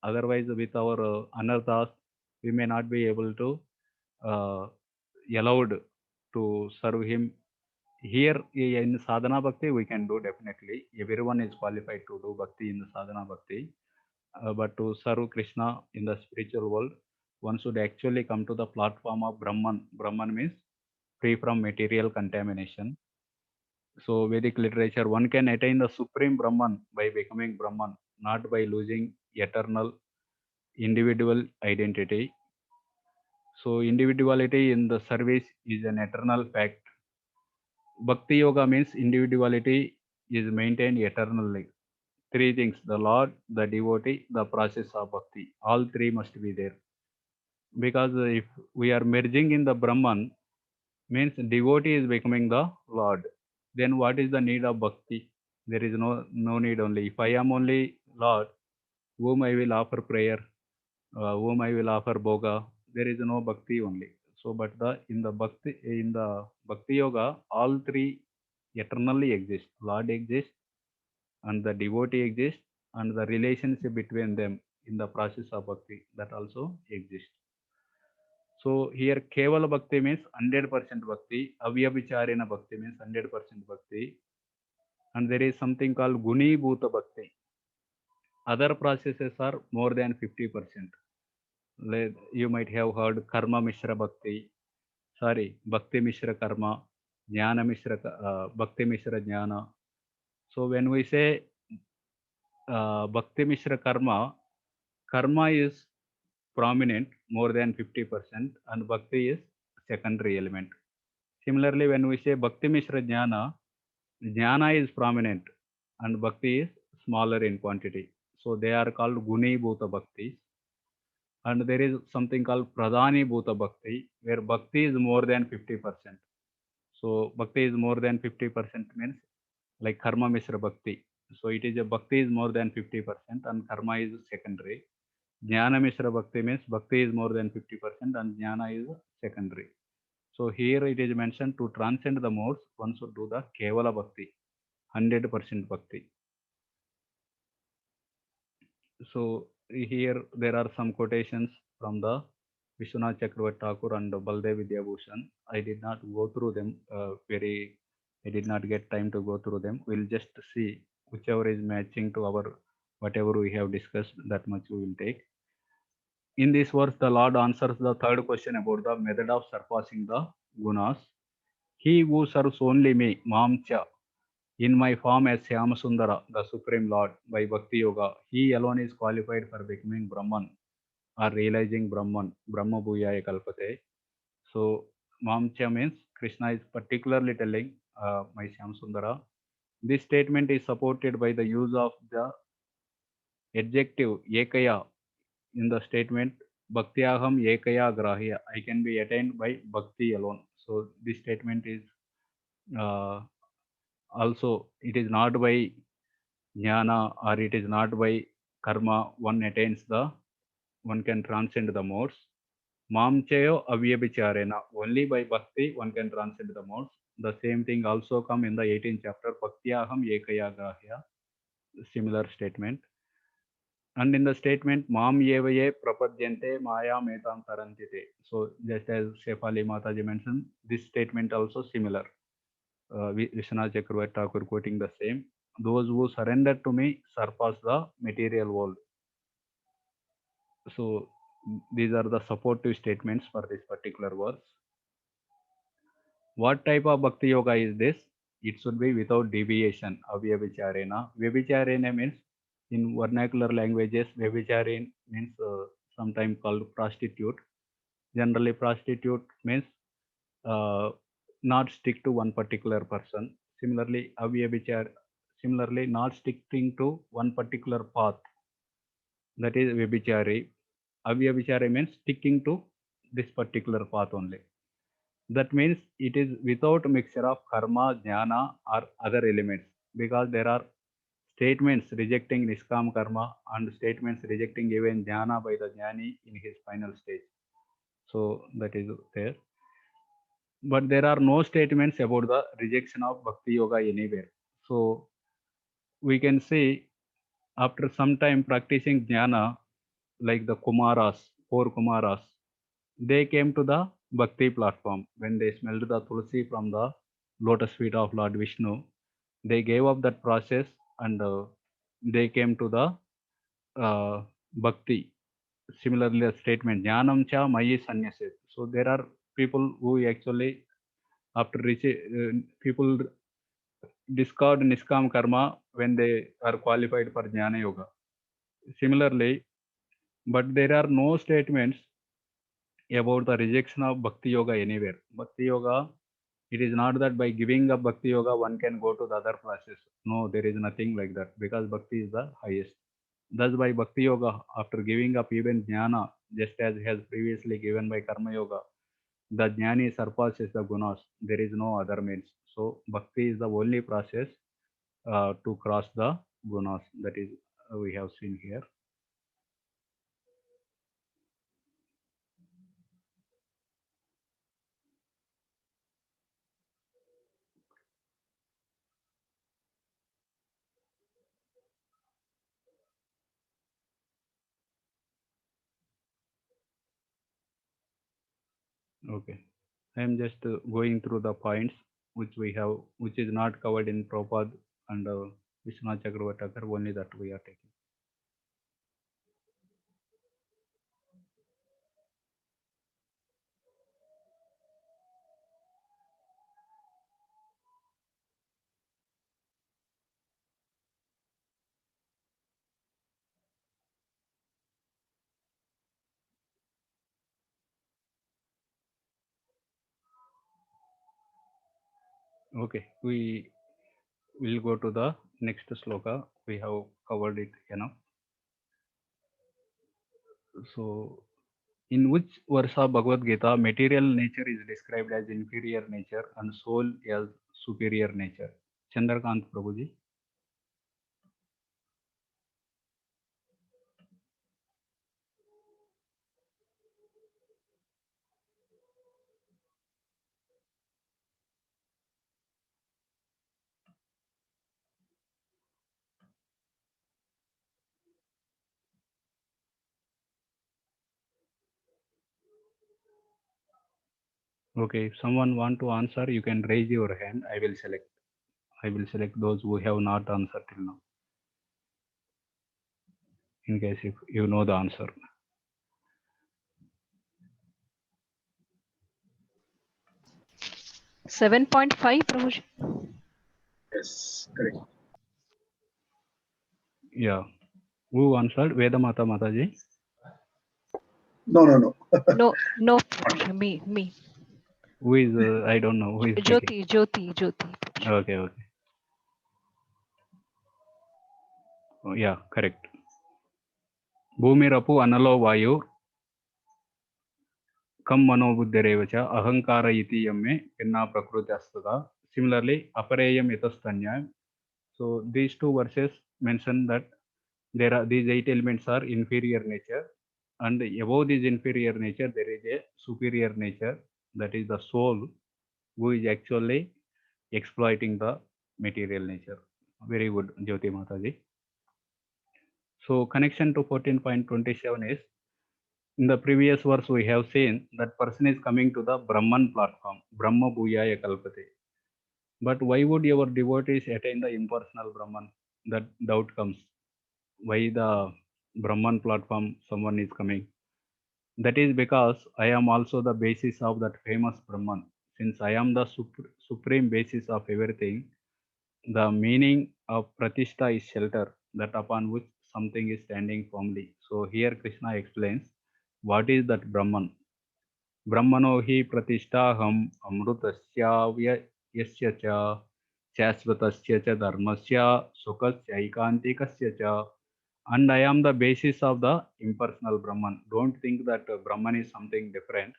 Otherwise, with our anarthas, we may not be able to allowed to serve him. Here in sadhana bhakti, we can do definitely. Everyone is qualified to do bhakti in the sadhana bhakti. But to serve Krishna in the spiritual world, one should actually come to the platform of Brahman. Brahman means free from material contamination. So Vedic literature, one can attain the supreme Brahman by becoming Brahman, not by losing eternal individual identity. So individuality in the service is an eternal fact. Bhakti yoga means individuality is maintained eternally. Three things: the Lord, the devotee, the process of bhakti. All three must be there. Because if we are merging in the Brahman, means devotee is becoming the Lord. Then what is the need of bhakti? There is no need only. If I am only Lord, whom I will offer prayer, whom I will offer bhoga, there is no bhakti only. So, but in the bhakti yoga, all three eternally exist. Lord exists, and the devotee exists, and the relationship between them in the process of bhakti, that also exists. So here Kevala Bhakti means 100% Bhakti, Avyabhicharena Bhakti means 100% Bhakti, and there is something called Guni Bhuta Bhakti. Other processes are more than 50%. You might have heard Karma Mishra Bhakti, Bhakti Mishra Karma, Jnana Mishra, Bhakti Mishra Jnana. So when we say Bhakti Mishra Karma, karma is prominent more than 50%, and bhakti is secondary element. Similarly, when we say Bhakti Mishra Jnana, Jnana is prominent and bhakti is smaller in quantity. So they are called Guni Bhuta Bhakti. And there is something called Pradhani Bhuta Bhakti, where bhakti is more than 50%. So bhakti is more than 50% means like Karma Mishra Bhakti. So it is a bhakti is more than 50% and karma is secondary. Jnana Mishra Bhakti means bhakti is more than 50% and jnana is secondary. So here it is mentioned, to transcend the modes, one should do the Kevala Bhakti, 100% Bhakti. So here there are some quotations from the Vishwanath Chakravarti Thakur and Baldev Vidyabhushan. I did not go through them I did not get time to go through them. We'll just see whichever is matching to our whatever we have discussed, that much we will take. In this verse, the Lord answers the third question about the method of surpassing the gunas. He who serves only me, Mamcha, in my form as Syamasundara, the Supreme Lord, by Bhakti Yoga, he alone is qualified for becoming Brahman or realizing Brahman, Brahma Bhuyaya Kalpate. So, Mamcha means Krishna is particularly telling my Syamasundara. This statement is supported by the use of the adjective Ekaya in the statement Bhaktyaham Ekaya Grahya. I can be attained by Bhakti alone. So, this statement is also, it is not by jnana or it is not by karma one can transcend the modes. Mamchayo avyabhicharena. Only by bhakti one can transcend the modes. The same thing also come in the 18th chapter. Bhaktyaham ekaya grahya. Similar statement. And in the statement, Mam yevaye prapadyante maya metam tarantite. So just as Shefali Mataji mentioned, this statement also similar. Vishwanath Chakravarti Thakur quoting the same. Those who surrender to me surpass the material world. So these are the supportive statements for this particular verse. What type of bhakti yoga is this? It should be without deviation. Avyabhicharena. Vyabhicharena means in vernacular languages, vyabhicharin means sometimes called prostitute. Generally, prostitute means not stick to one particular person. Similarly, not sticking to one particular path. That is vyabhichari. Avyabhichari means sticking to this particular path only. That means it is without mixture of karma, jnana or other elements, because there are statements rejecting niskam karma and statements rejecting even jnana by the jnani in his final stage. So that is there. But there are no statements about the rejection of bhakti yoga anywhere. So we can see after some time practicing jnana, like the Kumaras, 4 Kumaras, they came to the bhakti platform when they smelled the tulsi from the lotus feet of Lord Vishnu. They gave up that process and they came to the bhakti. Similarly, a statement jnanam cha mayi sanyasit. So there are people who actually after people discard niskam karma when they are qualified for jnana yoga. Similarly, but there are no statements about the rejection of bhakti yoga anywhere. Bhakti yoga, it is not that by giving up bhakti yoga one can go to the other classes. No, there is nothing like that, because bhakti is the highest. Thus by bhakti yoga, after giving up even jnana, just as he has previously given by karma yoga, the jnani surpasses the gunas. There is no other means. So bhakti is the only process to cross the gunas. That is we have seen here. Okay, I am just going through the points which we have, which is not covered in Prabhupada and Vishwanath Chakravarti Thakur, only that we are taking. Okay, we will go to the next sloka. We have covered it enough. So, in which verse of Bhagavad Gita, material nature is described as inferior nature and soul as superior nature? Chandrakant Prabhuji. Okay, if someone want to answer, you can raise your hand. I will select those who have not answered till now. In case if you know the answer. 7.5, Prabhuji. Yes, correct. Yeah. Who answered? Vedamata Mataji. No. No, Prabhuji, me. Who is, I don't know. Who is speaking? Jyoti. Okay. Oh, yeah, correct. Bhumirapu analo vayu kam manobuddhirevacha ahankara iti yamme pinna prakriti astada. Similarly, apareyam itastanyam. So these two verses mention that there are these 8 elements are inferior nature. And above this inferior nature, there is a superior nature, that is the soul, who is actually exploiting the material nature. Very good, Jyoti Mataji. So connection to 14.27 is, in the previous verse we have seen that person is coming to the Brahman platform, Brahma Bhuyaya Kalpate. But why would your devotees attain the impersonal Brahman? That doubt comes. Why the Brahman platform someone is coming? That is because I am also the basis of that famous Brahman. Since I am the supreme basis of everything, the meaning of Pratishtha is shelter, that upon which something is standing firmly. So here Krishna explains what is that Brahman. Brahmano hi pratishtaham amrutasya yasya cha shashvatasya cha dharmasya sukasya ikantikasya cha. And I am the basis of the impersonal Brahman. Don't think that Brahman is something different.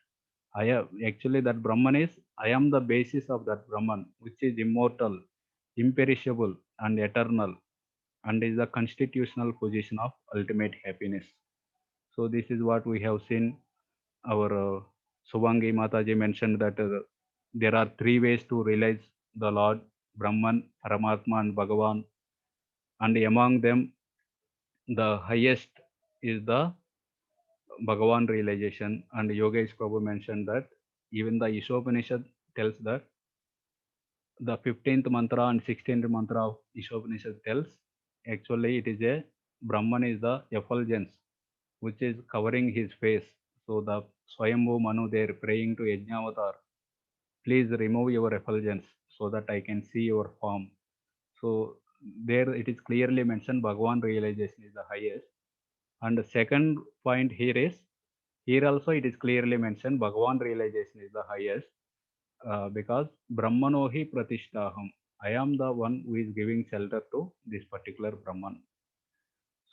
I am actually that Brahman is, I am the basis of that Brahman, which is immortal, imperishable, and eternal, and is the constitutional position of ultimate happiness. So this is what we have seen. Our Suvangi Mataji mentioned that there are three ways to realize the Lord: Brahman, Paramatma, and Bhagavan. And among them, the highest is the Bhagavan realization. And Yogesh Prabhu mentioned that even the Ishopanishad tells that the 15th mantra and 16th mantra of Ishopanishad tells actually it is a Brahman is the effulgence which is covering his face. So the Swayambhu Manu there praying to Yajnavatar, please remove your effulgence so that I can see your form. So there it is clearly mentioned Bhagavan realization is the highest. And the second point here is, here also it is clearly mentioned Bhagavan realization is the highest, because Brahmanohi Pratishtaham. I am the one who is giving shelter to this particular Brahman.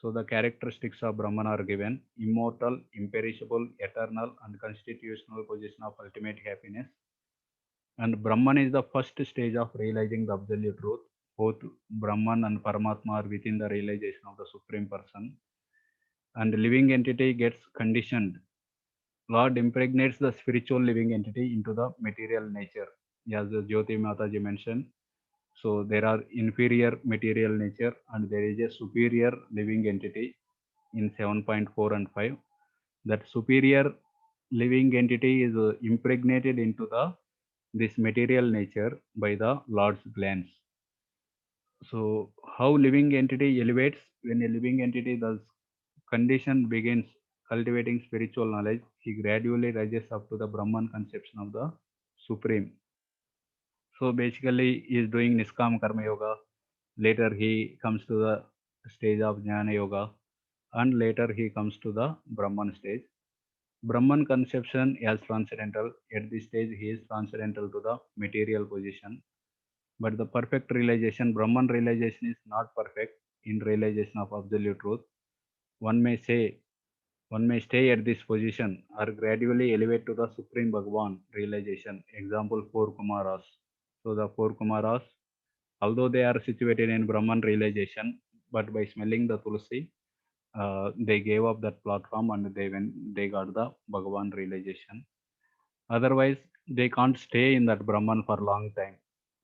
So the characteristics of Brahman are given: immortal, imperishable, eternal, and constitutional position of ultimate happiness. And Brahman is the first stage of realizing the absolute truth. Both Brahman and Paramatma are within the realization of the Supreme Person. And the living entity gets conditioned. Lord impregnates the spiritual living entity into the material nature, as Jyoti Mataji mentioned. So there are inferior material nature and there is a superior living entity in 7.4 and 5. That superior living entity is impregnated into this material nature by the Lord's glance. So how living entity elevates? When a living entity does condition begins cultivating spiritual knowledge, he gradually rises up to the Brahman conception of the Supreme. So basically he is doing Niskam Karma Yoga. Later he comes to the stage of Jnana Yoga, and later he comes to the Brahman stage. Brahman conception as transcendental. At this stage he is transcendental to the material position. But the perfect realization, Brahman realization, is not perfect in realization of absolute truth. One may say, one may stay at this position or gradually elevate to the Supreme Bhagavan realization. Example, 4 Kumaras. So the 4 Kumaras, although they are situated in Brahman realization, but by smelling the Tulsi, they gave up that platform and they got the Bhagavan realization. Otherwise, they can't stay in that Brahman for a long time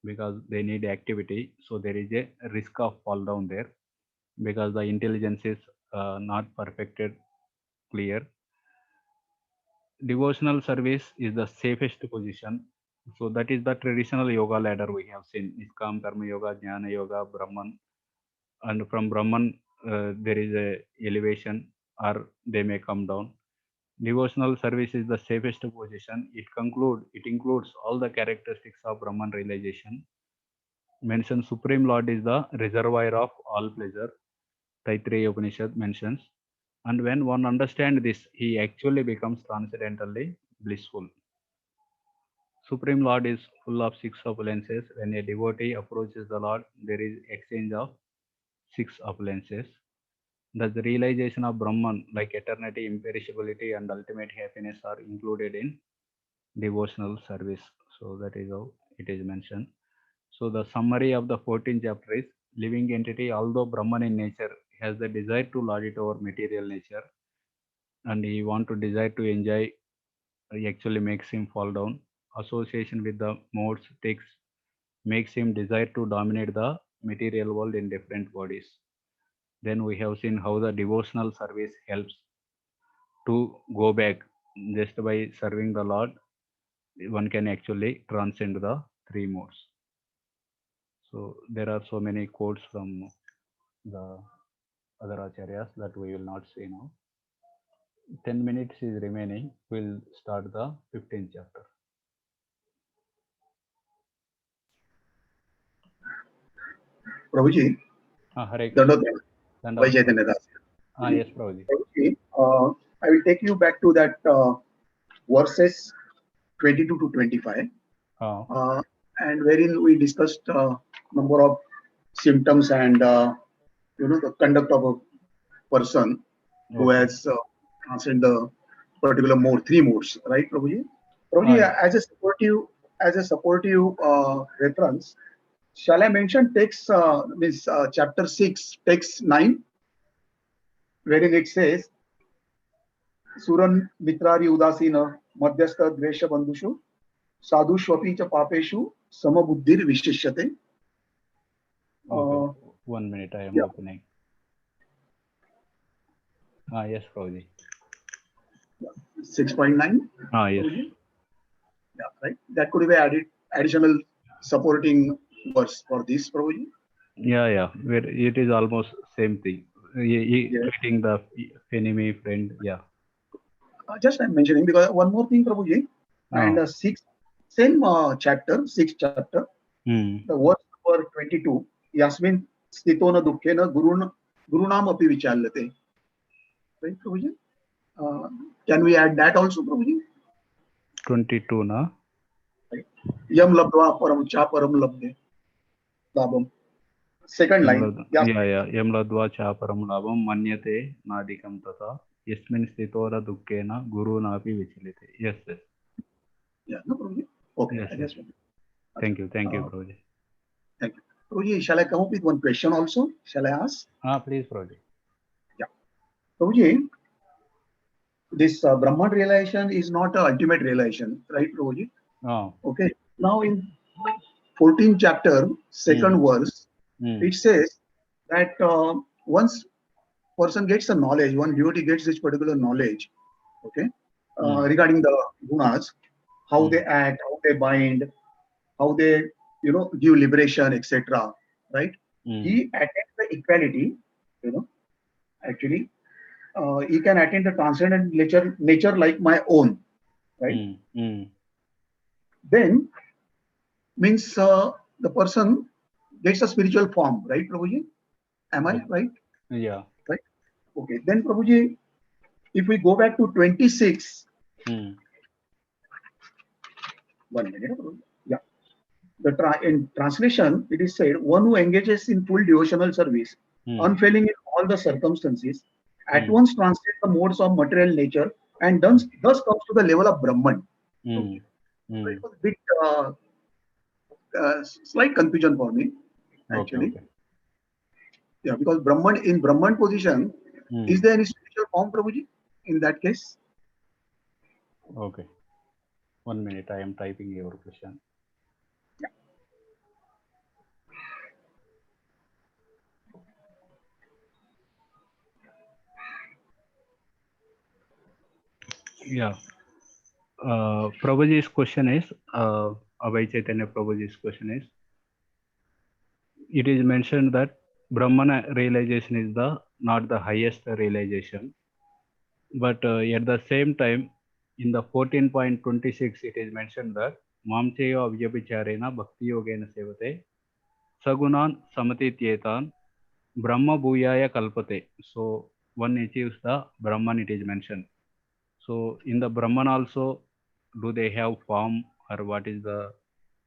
because they need activity. So there is a risk of fall down there because the intelligence is not perfected clear. Devotional service is the safest position. So that is the traditional yoga ladder we have seen: Niskam Karma Yoga, Jnana Yoga, Brahman. And from Brahman, there is a elevation or they may come down. Devotional service is the safest position. It includes all the characteristics of Brahman realization. Mentions Supreme Lord is the reservoir of all pleasure. Taittiriya Upanishad mentions. And when one understands this, he actually becomes transcendentally blissful. Supreme Lord is full of 6 opulences. When a devotee approaches the Lord, there is exchange of 6 opulences. Thus, the realization of Brahman, like eternity, imperishability, and ultimate happiness, are included in devotional service. So that is how it is mentioned. So the summary of the 14th chapter is: living entity, although Brahman in nature, has the desire to lord it over material nature. and he want to desire to enjoy, actually makes him fall down. Association with the modes makes him desire to dominate the material world in different bodies. Then we have seen how the devotional service helps to go back. Just by serving the Lord, one can actually transcend the three modes. So there are so many quotes from the other acharyas that we will not see now. 10 minutes is remaining. We'll start the 15th chapter. Prabhuji, Hare Dandot Krishna. Bhai Chaitanya Das. Yes, Prabhuji. Prabhuji, I will take you back to that verses 22 to 25, and wherein we discussed number of symptoms and the conduct of a person who has transcended the particular mode, three modes, right, Prabhuji? Prabhuji, as a supportive reference, shall I mention text chapter 6, text 9, wherein it says, Suran mitrari udasina madhyastha dvesha bandhushu sadhu shwapi cha papeshu samabuddhir vishishyate. 1 minute, I am opening. Yes, Prabhuji. 6.9. Yes. Yeah, right. That could be added additional supporting verse for this, Prabhuji. Yeah. It is almost same thing. Treating the enemy friend. Yeah. Just I'm mentioning because one more thing, Prabhuji, and same chapter, 6th chapter, the verse number 22. Yasmin stitona dukkhena gurunam api vichalyate. Right, Prabhuji? Can we add that also, Prabhuji? 22, na? Right. Yam labdva param cha param labde. Labam. Second line. Yam labdva cha param labam manyate nadikam tata yasmin stitora dukkena guru napi vichilite. Yes. Yeah, no, Prabhuji. Okay. Yes. Thank you, Prabhuji. Thank you. Prabhuji, shall I come up with one question also? Shall I ask? Please, Prabhuji. Yeah. Prabhuji, this Brahman realization is not an ultimate realization, right, Prabhuji? Okay. Now in 14th chapter, second verse, it says that once person gets a knowledge, one devotee gets this particular knowledge, okay, regarding the gunas, how they act, how they bind, how they, give liberation, etc. Right? He attains the equality, actually. He can attain the transcendent nature like my own, right? Then means the person gets a spiritual form, right, Prabhuji? Am I right? Yeah. Right. Okay. Then, Prabhuji, if we go back to 26, 1 minute, Prabhuji. Yeah. In translation, it is said, one who engages in full devotional service, unfailing in all the circumstances, at once transcends the modes of material nature and thus comes to the level of Brahman. Okay. So it was a bit slight confusion for me, actually. Okay. Yeah, because in Brahman position, is there any spiritual form, Prabhuji, in that case? Okay. 1 minute, I am typing your question. Yeah. Prabhuji's question is, Abhay Chaitanya Prabhuji's question is, it is mentioned that Brahman realization is not the highest realization, but at the same time, in the 14.26, it is mentioned that Mamcheyo Avyabhicharena Bhakti Yogena Sevate Sagunan Samatityetan Brahma Bhuyaya Kalpate. So one achieves the Brahman, it is mentioned. So in the Brahman also, do they have form, or what is the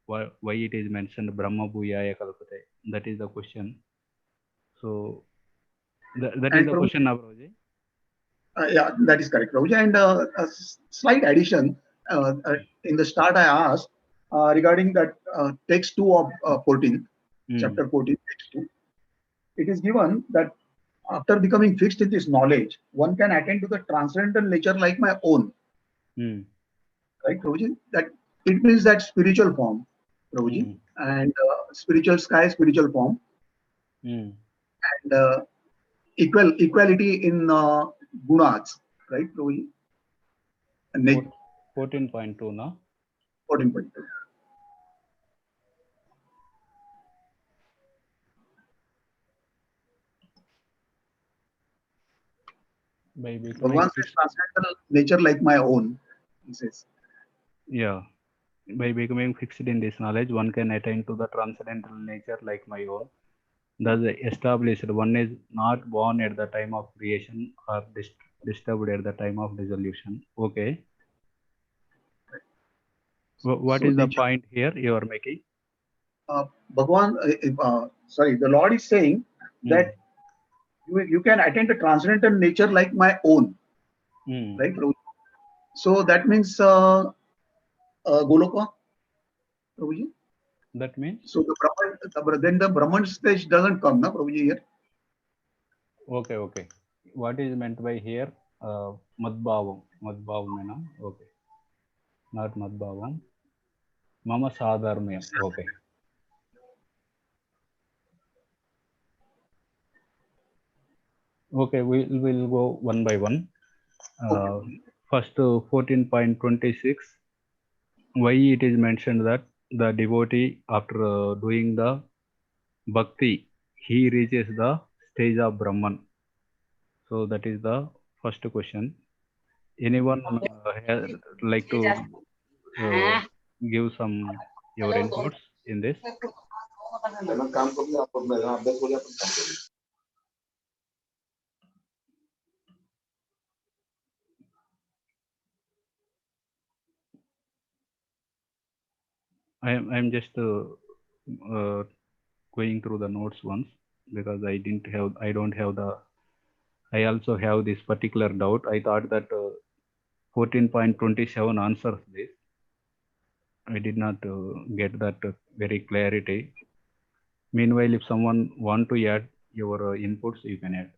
why it is mentioned Brahma Bhuyaya Kalpate? That is the question. So that is the question now, Prabhuji. Yeah, that is correct, Prabhuji. And a slight addition, in the start I asked regarding that text 2 of 14, chapter 14, text 2. It is given that after becoming fixed in this knowledge, one can attain to the transcendental nature like my own. Right, Prabhuji? That it means that spiritual form, Prabhuji, and spiritual sky, spiritual form, and equality in gunas, right, Prabhuji? 14.2, no? 14.2. By becoming Bhagavan says transcendental nature like my own, he says. Yeah. By becoming fixed in this knowledge, one can attain to the transcendental nature like my own. Thus established, one is not born at the time of creation or disturbed at the time of dissolution. Okay. What So is the nature- point here you are making? Bhagavan, the Lord is saying that you can attain the transcendental nature like my own, right? Prabhuji? So that means Goloka, Prabhuji. That means? So the Brahman, then the Brahman stage doesn't come, na Prabhuji here. Okay, okay. What is meant by here? Madbhavam. Madbhavam, na? Okay. Not Madbhavam. Mama Sadharmya. Okay. Okay, we'll go one by one. First, 14.26. Why it is mentioned that the devotee, after doing the bhakti, he reaches the stage of Brahman. So that is the first question. Anyone like to give some your inputs in this? I'm just going through the notes once because I also have this particular doubt. I thought that 14.27 answers this. I did not get that very clarity. Meanwhile, if someone want to add your inputs, you can add.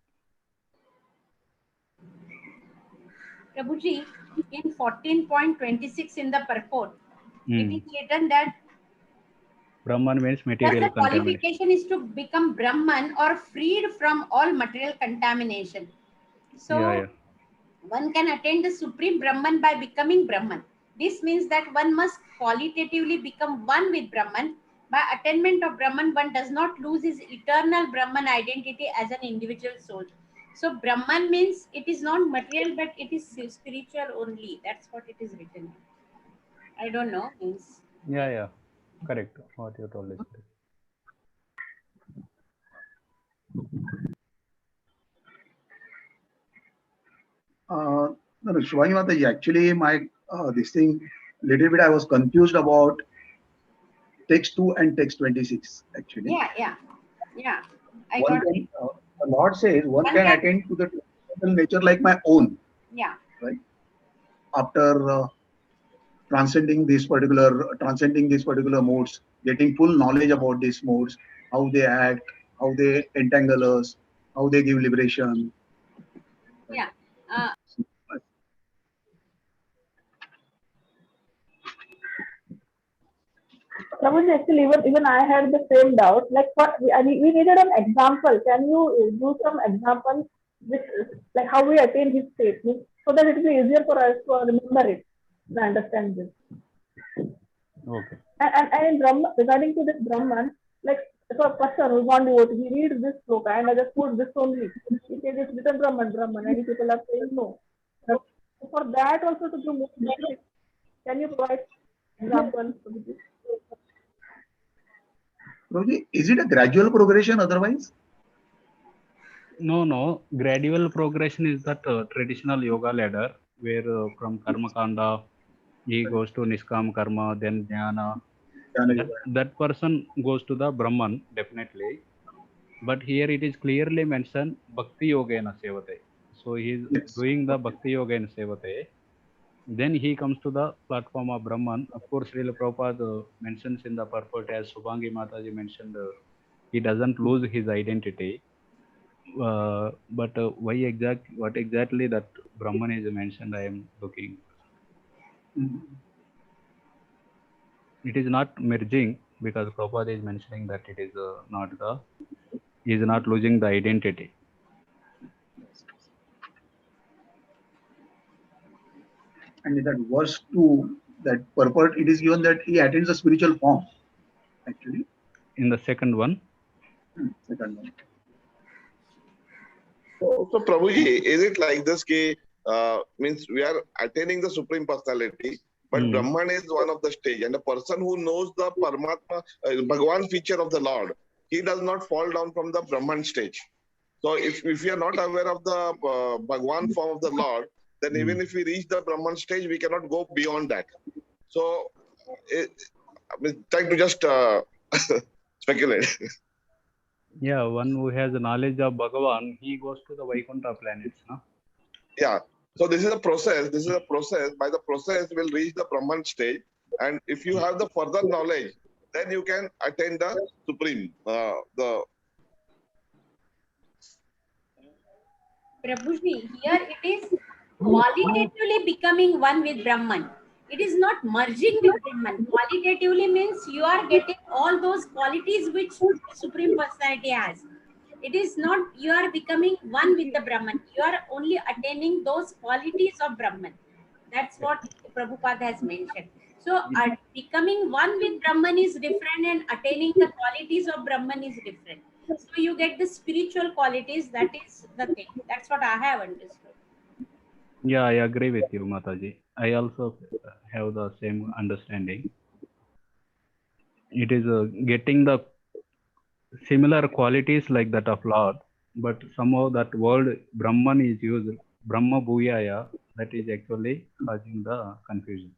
Prabhuji, in 14.26 in the purport, it is written that Brahman means material the contamination. qualification is to become Brahman or freed from all material contamination. So one can attain the supreme Brahman by becoming Brahman. This means that one must qualitatively become one with Brahman. By attainment of Brahman, one does not lose his eternal Brahman identity as an individual soul. So Brahman means it is not material, but it is spiritual only. That's what it is written. I don't know. Means. Yeah. Correct. What you told is correct. No, Shivaji Mataji, actually my this thing little bit I was confused about text 2 and text 26 actually. Yeah. I One got can, it. the Lord says one can attain to the transcendental nature like my own. Yeah. Right. After transcending these particular modes, getting full knowledge about these modes, how they act, how they entangle us, how they give liberation. Yeah. Prabhuji, actually, even I had the same doubt. Like, we needed an example. Can you do some example with like how we attain his state, so that it will be easier for us to remember it and understand this. Okay. And in Brahman, regarding to this Brahman, like for a person who want to he reads this sloka and I just put this only. He says it's written Brahman, and people are saying no. So for that also to do more, can you provide examples? Is it a gradual progression otherwise? No. Gradual progression is that traditional yoga ladder where from Karma Kanda he goes to Niskam Karma, then Jnana. That person goes to the Brahman, definitely. But here it is clearly mentioned Bhakti Yogena Sevate. So he is doing the Bhakti Yogena Sevate. Then he comes to the platform of Brahman. Of course, Srila Prabhupada mentions in the purport as Subhangi Mataji mentioned, he doesn't lose his identity. But what exactly that Brahman is mentioned, I am looking. It is not merging, because Prabhupada is mentioning that it is he is not losing the identity. And in that verse 2, that purport, it is given that he attains the spiritual form, actually. In the second one? Second one. So Prabhuji, is it like this? Means we are attaining the Supreme Personality, but Brahman is one of the stage, and the person who knows the Paramatma, Bhagavan feature of the Lord, he does not fall down from the Brahman stage. So if we are not aware of the Bhagavan form of the Lord, then even if we reach the Brahman stage, we cannot go beyond that. So I'm trying to just speculate. Yeah, one who has knowledge of Bhagavan, he goes to the Vaikuntha planets, no? Yeah. So this is a process. This is a process. By the process, we'll reach the Brahman stage. And if you have the further knowledge, then you can attain the Supreme. Prabhuji, here it is qualitatively becoming one with Brahman. It is not merging with Brahman. Qualitatively means you are getting all those qualities which Supreme Personality has. It is not you are becoming one with the Brahman. You are only attaining those qualities of Brahman. That's what Prabhupada has mentioned. So becoming one with Brahman is different, and attaining the qualities of Brahman is different. So you get the spiritual qualities. That is the thing. That's what I have understood. Yeah, I agree with you, Mataji. I also have the same understanding. It is getting the similar qualities like that of Lord, but somehow that word Brahman is used, Brahma Bhuyaya, that is actually causing the confusion.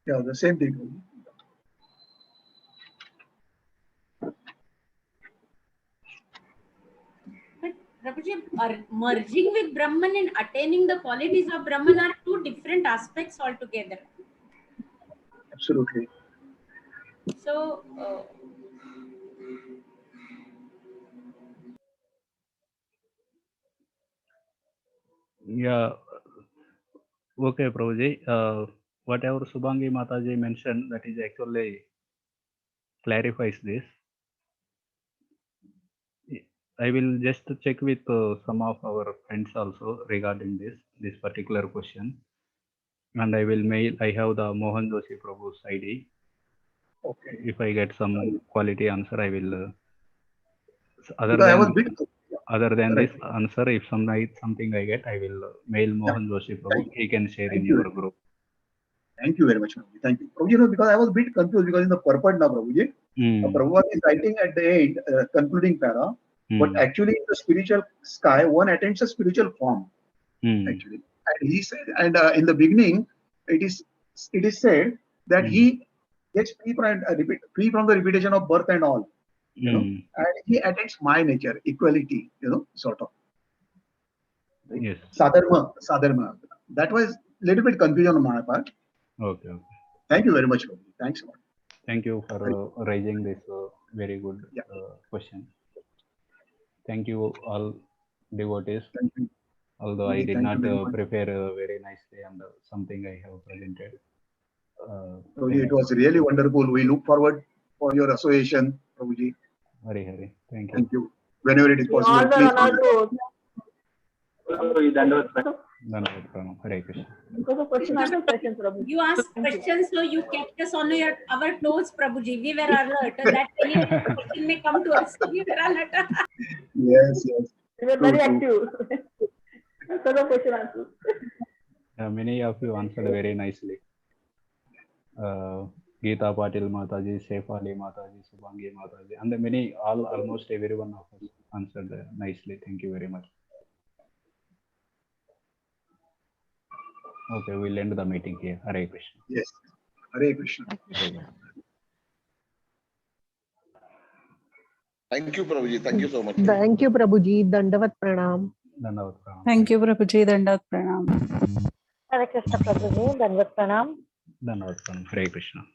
Yeah, the same thing. Prabhuji, merging with Brahman and attaining the qualities of Brahman are two different aspects altogether. Absolutely. So, Yeah, okay, Prabhuji. Whatever Subhangi Mataji mentioned, that is actually clarifies this. I will just check with some of our friends also regarding this particular question, and I will mail. I have the Mohan Joshi Prabhu's ID. Okay. If I get some quality answer, I will. Other than this answer, if something I get, I will mail Mohan Joshi Prabhu. He can share in your group. Thank you very much, Prabhuji. Thank you. Prabhuji, because I was a bit confused because in the purport now, Prabhuji, Prabhupada is writing at the end, concluding para, but actually in the spiritual sky, one attains a spiritual form. Actually, and he said, and in the beginning, it is said that he gets free from the repetition of birth and all, you know, and he attains my nature, equality, sort of. Right? Yes. Sadharma. That was little bit confusion on my part. Okay. Thank you very much, Prabhuji. Thanks a lot. Thank you for raising this very good question. Thank you, all devotees. Thank you. Although I did not prepare very nicely and something I have presented. Prabhuji, it was really wonderful. We look forward for your association, Prabhuji. Hari. Thank you. Thank you. Whenever it is possible, please. Hare Krishna. You asked questions, so you kept us on our toes, Prabhuji. We were alert that any question may come to us. We were alert. Yes. We were very active. Many of you answered very nicely. Geeta Patil Mataji, Shefali Mataji, Subhangi Mataji, and almost everyone of us answered nicely. Thank you very much. Okay, we'll end the meeting here. Hare Krishna. Yes. Hare Krishna. Thank you, Prabhuji. Thank you so much. Thank you, Prabhuji. Dandavat pranam. Thank you, Prabhuji. Dandavat pranam. Hare Krishna, Prabhuji. Dandavat pranam. Hare Krishna.